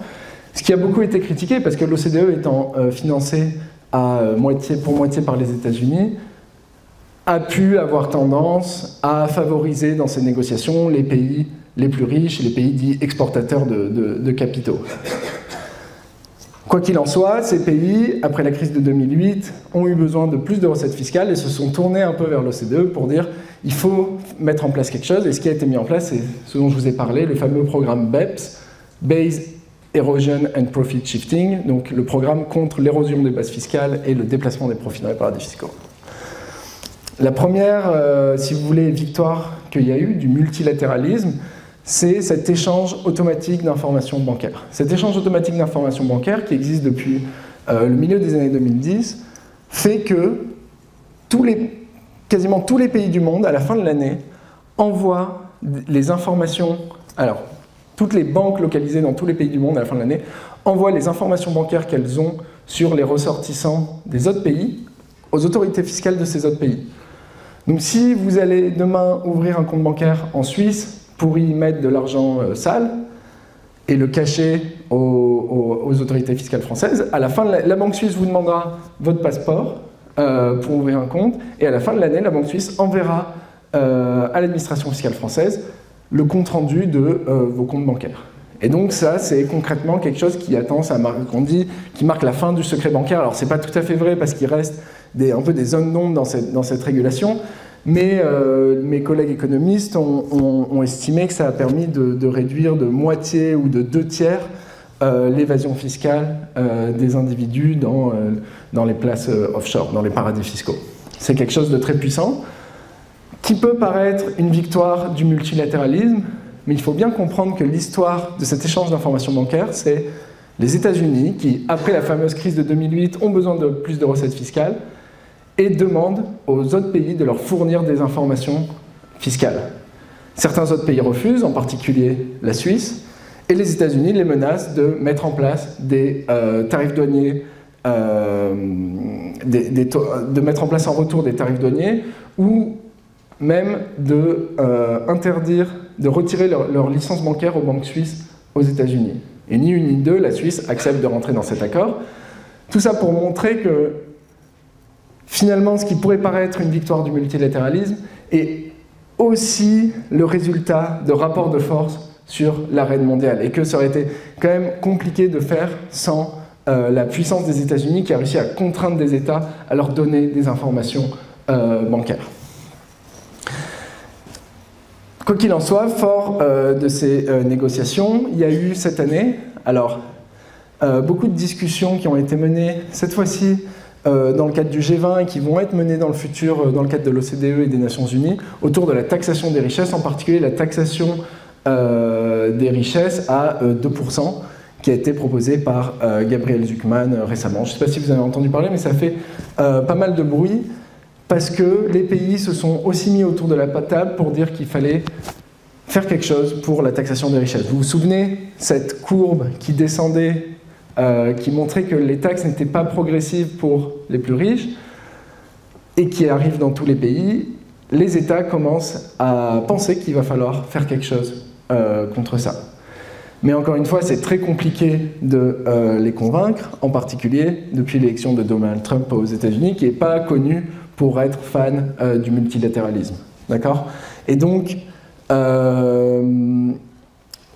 A: Ce qui a beaucoup été critiqué, parce que l'OCDE étant financée pour moitié par les États-Unis, a pu avoir tendance à favoriser dans ces négociations les pays les plus riches, les pays dits exportateurs de capitaux. Quoi qu'il en soit, ces pays, après la crise de 2008, ont eu besoin de plus de recettes fiscales et se sont tournés un peu vers l'OCDE pour dire il faut mettre en place quelque chose. Et ce qui a été mis en place, c'est ce dont je vous ai parlé, le fameux programme BEPS, Base Erosion and Profit Shifting, donc le programme contre l'érosion des bases fiscales et le déplacement des profits dans les paradis fiscaux. La première, si vous voulez, victoire qu'il y a eu du multilatéralisme, c'est cet échange automatique d'informations bancaires. Cet échange automatique d'informations bancaires, qui existe depuis le milieu des années 2010, fait que quasiment tous les pays du monde, à la fin de l'année, envoient les informations... Alors, toutes les banques localisées dans tous les pays du monde, à la fin de l'année, envoient les informations bancaires qu'elles ont sur les ressortissants des autres pays aux autorités fiscales de ces autres pays. Donc si vous allez demain ouvrir un compte bancaire en Suisse pour y mettre de l'argent sale et le cacher aux autorités fiscales françaises, à la fin de la banque suisse vous demandera votre passeport pour ouvrir un compte, et à la fin de l'année, la banque suisse enverra à l'administration fiscale française le compte-rendu de vos comptes bancaires. Et donc ça, c'est concrètement quelque chose qui a tendance à qui marque la fin du secret bancaire. Alors c'est pas tout à fait vrai parce qu'il reste un peu des zones d'ombre dans cette régulation, mais mes collègues économistes ont estimé que ça a permis de réduire de moitié ou de 2/3 l'évasion fiscale des individus dans les places offshore, dans les paradis fiscaux. C'est quelque chose de très puissant, qui peut paraître une victoire du multilatéralisme, mais il faut bien comprendre que l'histoire de cet échange d'informations bancaires, c'est les États-Unis qui, après la fameuse crise de 2008, ont besoin de plus de recettes fiscales et demandent aux autres pays de leur fournir des informations fiscales. Certains autres pays refusent, en particulier la Suisse, et les États-Unis les menacent de mettre en place des tarifs douaniers, de mettre en place en retour des tarifs douaniers, ou même de retirer leur licence bancaire aux banques suisses aux États-Unis. Et ni une ni deux, la Suisse accepte de rentrer dans cet accord. Tout ça pour montrer que finalement, ce qui pourrait paraître une victoire du multilatéralisme est aussi le résultat de rapports de force sur l'arène mondiale, et que ça aurait été quand même compliqué de faire sans la puissance des États-Unis qui a réussi à contraindre des États à leur donner des informations bancaires. Quoi qu'il en soit, fort de ces négociations, il y a eu cette année, alors, beaucoup de discussions qui ont été menées, cette fois-ci, dans le cadre du G20 et qui vont être menées dans le futur, dans le cadre de l'OCDE et des Nations Unies, autour de la taxation des richesses, en particulier la taxation des richesses à 2%, qui a été proposée par Gabriel Zucman récemment. Je ne sais pas si vous avez entendu parler, mais ça fait pas mal de bruit, parce que les pays se sont aussi mis autour de la table pour dire qu'il fallait faire quelque chose pour la taxation des richesses. Vous vous souvenez, cette courbe qui descendait, qui montrait que les taxes n'étaient pas progressives pour les plus riches, et qui arrive dans tous les pays, les États commencent à penser qu'il va falloir faire quelque chose contre ça. Mais encore une fois, c'est très compliqué de les convaincre, en particulier depuis l'élection de Donald Trump aux États-Unis, qui n'est pas connu pour être fan du multilatéralisme. D'accord ? Et donc, je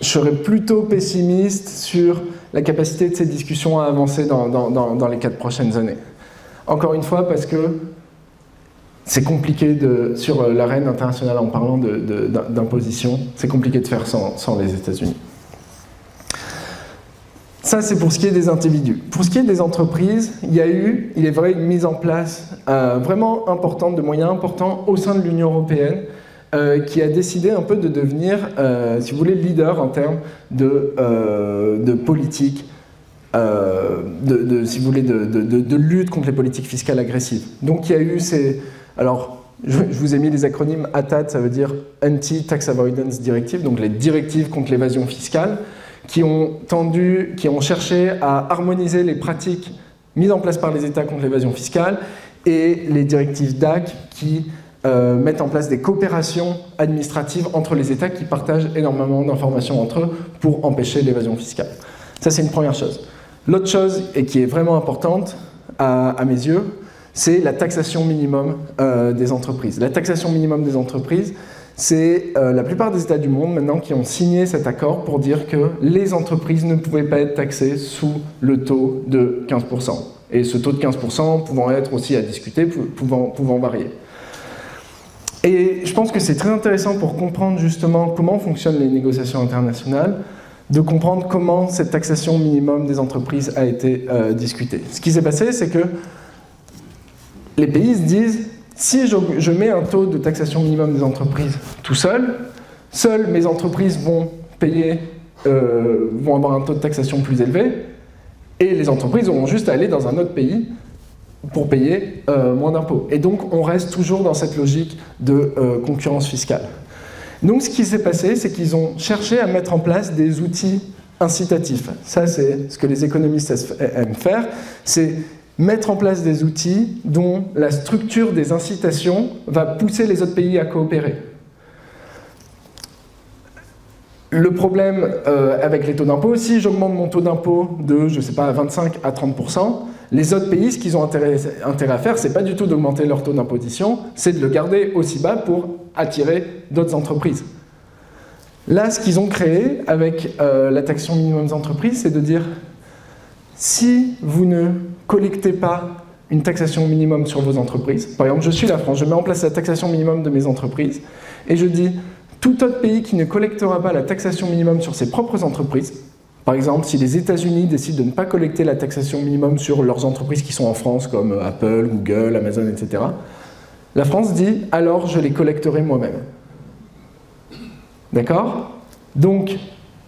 A: serais plutôt pessimiste sur la capacité de ces discussions à avancer dans les 4 prochaines années. Encore une fois, parce que c'est compliqué sur l'arène internationale, en parlant d'imposition, c'est compliqué de faire sans les États-Unis. Ça, c'est pour ce qui est des individus. Pour ce qui est des entreprises, il est vrai, une mise en place vraiment importante, de moyens importants au sein de l'Union européenne, qui a décidé un peu de devenir, si vous voulez, leader en termes de politique, si vous voulez, de lutte contre les politiques fiscales agressives. Donc il y a eu ces... Alors, je vous ai mis les acronymes ATAD, ça veut dire Anti-Tax Avoidance Directive, donc les directives contre l'évasion fiscale, qui ont cherché à harmoniser les pratiques mises en place par les États contre l'évasion fiscale et les directives DAC qui mettent en place des coopérations administratives entre les États qui partagent énormément d'informations entre eux pour empêcher l'évasion fiscale. Ça, c'est une première chose. L'autre chose, et qui est vraiment importante à mes yeux, c'est la taxation minimum des entreprises. La taxation minimum des entreprises, c'est la plupart des États du monde maintenant qui ont signé cet accord pour dire que les entreprises ne pouvaient pas être taxées sous le taux de 15%. Et ce taux de 15% pouvant être aussi à discuter, pouvant varier. Et je pense que c'est très intéressant pour comprendre justement comment fonctionnent les négociations internationales, de comprendre comment cette taxation minimum des entreprises a été discutée. Ce qui s'est passé, c'est que les pays se disent, si je mets un taux de taxation minimum des entreprises tout seul, seules mes entreprises vont avoir un taux de taxation plus élevé, et les entreprises auront juste à aller dans un autre pays pour payer moins d'impôts. Et donc on reste toujours dans cette logique de concurrence fiscale. Donc ce qui s'est passé, c'est qu'ils ont cherché à mettre en place des outils incitatifs. Ça, c'est ce que les économistes aiment faire, c'est mettre en place des outils dont la structure des incitations va pousser les autres pays à coopérer. Le problème avec les taux d'impôt, si j'augmente mon taux d'impôt de, je sais pas, 25 à 30%, les autres pays, ce qu'ils ont intérêt à faire, c'est pas du tout d'augmenter leur taux d'imposition, c'est de le garder aussi bas pour attirer d'autres entreprises. Là, ce qu'ils ont créé avec la taxation minimum des entreprises, c'est de dire, si vous ne collectez pas une taxation minimum sur vos entreprises, par exemple, je suis la France, je mets en place la taxation minimum de mes entreprises, et je dis, tout autre pays qui ne collectera pas la taxation minimum sur ses propres entreprises, par exemple, si les États-Unis décident de ne pas collecter la taxation minimum sur leurs entreprises qui sont en France, comme Apple, Google, Amazon, etc., la France dit, alors je les collecterai moi-même. D'accord ? Donc,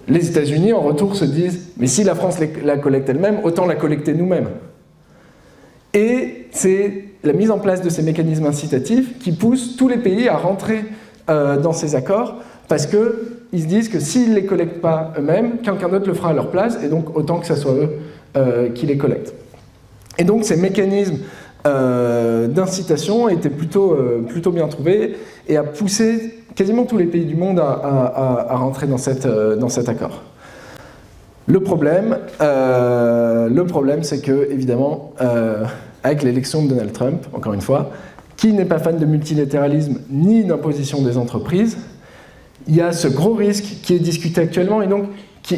A: les États-Unis, en retour, se disent, mais si la France la collecte elle-même, autant la collecter nous-mêmes. Et c'est la mise en place de ces mécanismes incitatifs qui poussent tous les pays à rentrer dans ces accords, parce qu'ils se disent que s'ils ne les collectent pas eux-mêmes, quelqu'un d'autre le fera à leur place, et donc autant que ce soit eux qui les collectent. Et donc ces mécanismes d'incitation étaient plutôt bien trouvés, et a poussé quasiment tous les pays du monde à rentrer dans cet accord. Le problème, c'est que, évidemment, avec l'élection de Donald Trump, encore une fois, qui n'est pas fan de multilatéralisme ni d'imposition des entreprises. Il y a ce gros risque qui est discuté actuellement et donc qui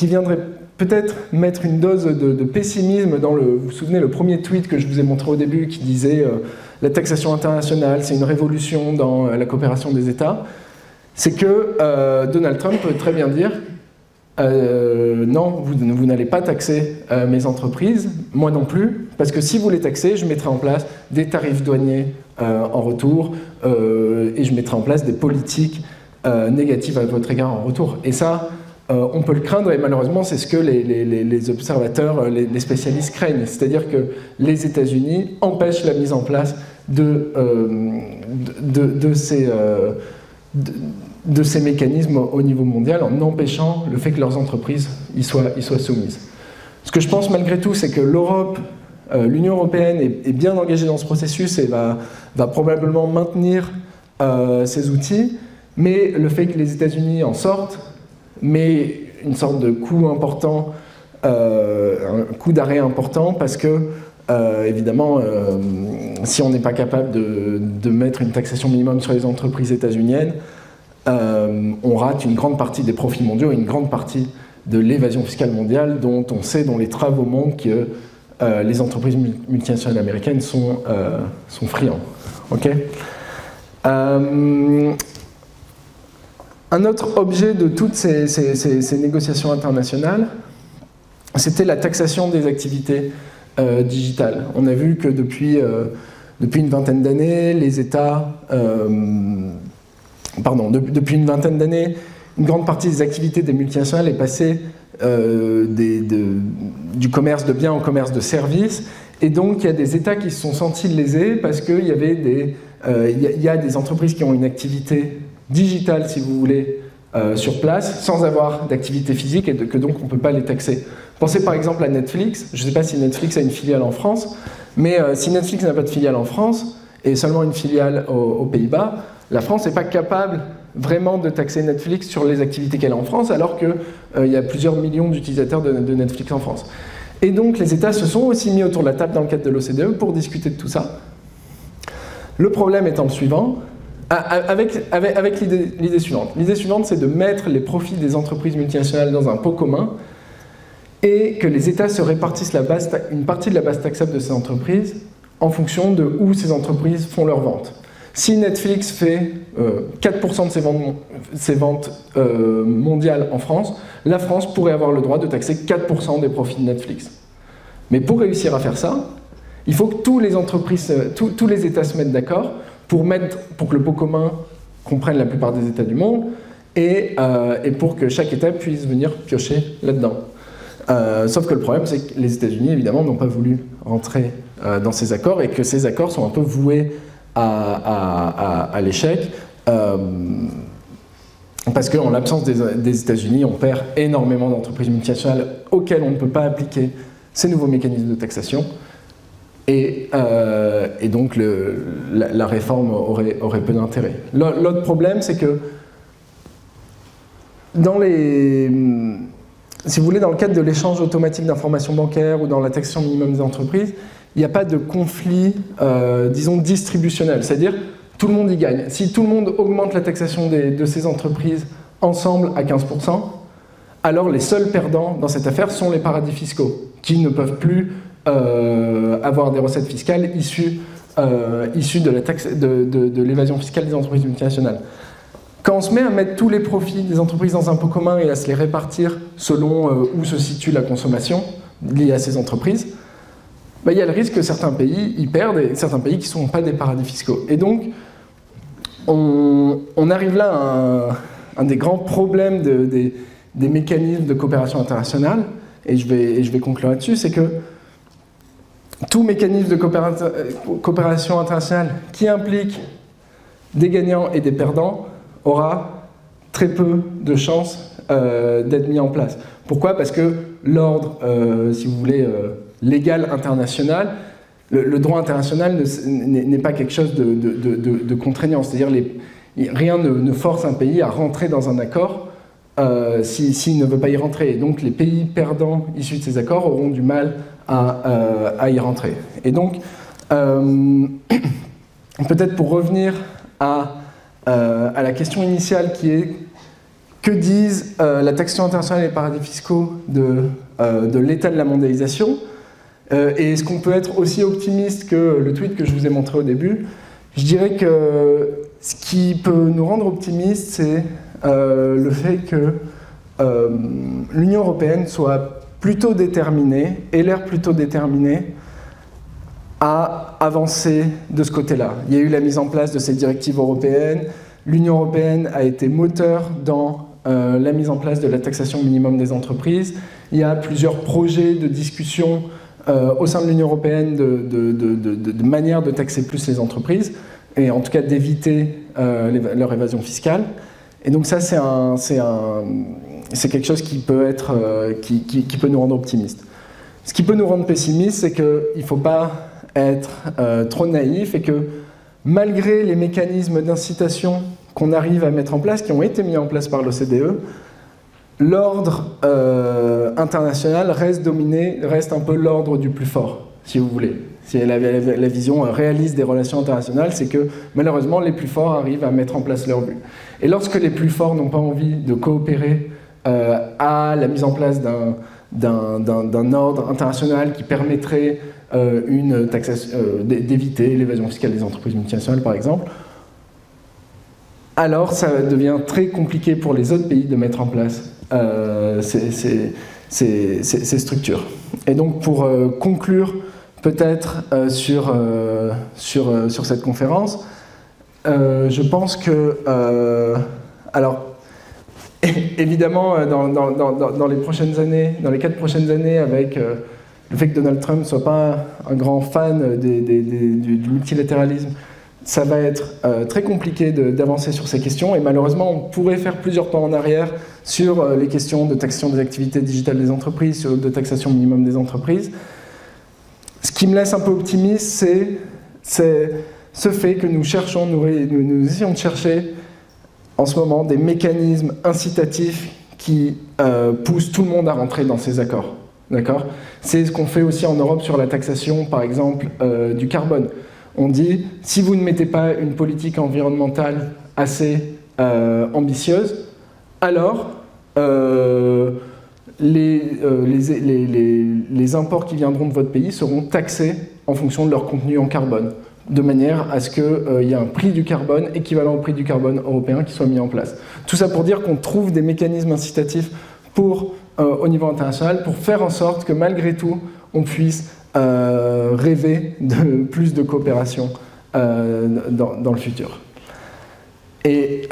A: viendrait peut-être mettre une dose de pessimisme dans vous vous souvenez, le premier tweet que je vous ai montré au début qui disait la taxation internationale, c'est une révolution dans la coopération des États. C'est que Donald Trump peut très bien dire non, vous n'allez pas taxer mes entreprises, moi non plus, parce que si vous les taxez, je mettrai en place des tarifs douaniers en retour et je mettrai en place des politiques négatives à votre égard en retour. Et ça, on peut le craindre et malheureusement, c'est ce que les observateurs, les spécialistes craignent. C'est-à-dire que les États-Unis empêchent la mise en place de ces mécanismes au niveau mondial en empêchant le fait que leurs entreprises y soient soumises. Ce que je pense malgré tout, c'est que l'Europe, l'Union européenne est bien engagée dans ce processus et va probablement maintenir ces outils, mais le fait que les États-Unis en sortent met une sorte de coup important, un coup d'arrêt important, parce que évidemment, si on n'est pas capable de mettre une taxation minimum sur les entreprises états-uniennes, on rate une grande partie des profits mondiaux et une grande partie de l'évasion fiscale mondiale dont on sait, dont les travaux montrent que les entreprises multinationales américaines sont friands. Okay. Un autre objet de toutes ces négociations internationales, c'était la taxation des activités digitales. On a vu que depuis une vingtaine d'années, les États... depuis une vingtaine d'années, une grande partie des activités des multinationales est passée du commerce de biens au commerce de services, et donc il y a des États qui se sont sentis lésés parce qu'il y avait y a des entreprises qui ont une activité digitale, si vous voulez, sur place, sans avoir d'activité physique, et que donc on ne peut pas les taxer. Pensez par exemple à Netflix. Je ne sais pas si Netflix a une filiale en France, mais si Netflix n'a pas de filiale en France, et seulement une filiale aux Pays-Bas, la France n'est pas capable vraiment de taxer Netflix sur les activités qu'elle a en France, alors qu'il y a plusieurs millions d'utilisateurs de Netflix en France. Et donc les États se sont aussi mis autour de la table dans le cadre de l'OCDE pour discuter de tout ça. Le problème étant le suivant, avec l'idée suivante. L'idée suivante, c'est de mettre les profits des entreprises multinationales dans un pot commun et que les États se répartissent une partie de la base taxable de ces entreprises en fonction de où ces entreprises font leurs ventes. Si Netflix fait 4% de ses ventes mondiales en France, la France pourrait avoir le droit de taxer 4% des profits de Netflix. Mais pour réussir à faire ça, il faut que tous les États se mettent d'accord pour que le pot commun comprenne la plupart des États du monde et pour que chaque État puisse venir piocher là-dedans. Sauf que le problème, c'est que les États-Unis, évidemment, n'ont pas voulu rentrer dans ces accords et que ces accords sont un peu voués à l'échec, parce qu'en l'absence des États-Unis, on perd énormément d'entreprises multinationales auxquelles on ne peut pas appliquer ces nouveaux mécanismes de taxation, et donc la réforme aurait peu d'intérêt. L'autre problème, c'est que si vous voulez, dans le cadre de l'échange automatique d'informations bancaires ou dans la taxation minimum des entreprises, il n'y a pas de conflit, disons, distributionnel. C'est-à-dire, tout le monde y gagne. Si tout le monde augmente la taxation de ces entreprises ensemble à 15%, alors les seuls perdants dans cette affaire sont les paradis fiscaux, qui ne peuvent plus avoir des recettes fiscales issues de l'évasion fiscale des entreprises multinationales. Quand on se met à mettre tous les profits des entreprises dans un pot commun et à se les répartir selon où se situe la consommation liée à ces entreprises, il y a le risque que certains pays y perdent et certains pays qui ne sont pas des paradis fiscaux. Et donc, on arrive là à un des grands problèmes des mécanismes de coopération internationale, et je vais conclure là-dessus, c'est que tout mécanisme de coopération internationale qui implique des gagnants et des perdants aura très peu de chances d'être mis en place. Pourquoi ? Parce que l'ordre, si vous voulez, légal international, le droit international n'est pas quelque chose de contraignant. C'est-à-dire rien ne force un pays à rentrer dans un accord s'il ne veut pas y rentrer. Et donc les pays perdants issus de ces accords auront du mal à y rentrer. Et donc, peut-être pour revenir à la question initiale qui est que disent la taxation internationale et les paradis fiscaux de l'état de la mondialisation, et est-ce qu'on peut être aussi optimiste que le tweet que je vous ai montré au début? Je dirais que ce qui peut nous rendre optimistes, c'est le fait que l'Union européenne soit plutôt déterminée, ait l'air plutôt déterminée à avancer de ce côté-là. Il y a eu la mise en place de ces directives européennes, l'Union européenne a été moteur dans la mise en place de la taxation minimum des entreprises, il y a plusieurs projets de discussion au sein de l'Union européenne de manière de taxer plus les entreprises, et en tout cas d'éviter leur évasion fiscale. Et donc ça, c'est quelque chose qui peut nous rendre optimistes. Ce qui peut nous rendre pessimistes, c'est qu'il ne faut pas être trop naïf et que malgré les mécanismes d'incitation qu'on arrive à mettre en place, qui ont été mis en place par l'OCDE, l'ordre international reste un peu l'ordre du plus fort, si vous voulez. Si la vision réaliste des relations internationales, c'est que malheureusement les plus forts arrivent à mettre en place leur but. Et lorsque les plus forts n'ont pas envie de coopérer à la mise en place d'un ordre international qui permettrait d'éviter l'évasion fiscale des entreprises multinationales, par exemple, alors ça devient très compliqué pour les autres pays de mettre en place ces structures. Et donc pour conclure peut-être sur cette conférence, je pense que, alors évidemment dans les prochaines années, dans les 4 prochaines années, avec le fait que Donald Trump ne soit pas un grand fan du multilatéralisme, ça va être très compliqué d'avancer sur ces questions, et malheureusement on pourrait faire plusieurs pas en arrière sur les questions de taxation des activités digitales des entreprises, de taxation minimum des entreprises. Ce qui me laisse un peu optimiste, c'est ce fait que nous essayons de chercher en ce moment des mécanismes incitatifs qui poussent tout le monde à rentrer dans ces accords. D'accord ? C'est ce qu'on fait aussi en Europe sur la taxation, par exemple, du carbone. On dit, si vous ne mettez pas une politique environnementale assez ambitieuse, alors les imports qui viendront de votre pays seront taxés en fonction de leur contenu en carbone, de manière à ce qu'il y ait un prix du carbone équivalent au prix du carbone européen qui soit mis en place. Tout ça pour dire qu'on trouve des mécanismes incitatifs au niveau international pour faire en sorte que malgré tout, on puisse rêver de plus de coopération dans le futur. Et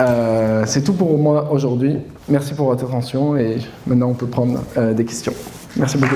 A: c'est tout pour moi aujourd'hui. Merci pour votre attention et maintenant on peut prendre des questions. Merci beaucoup.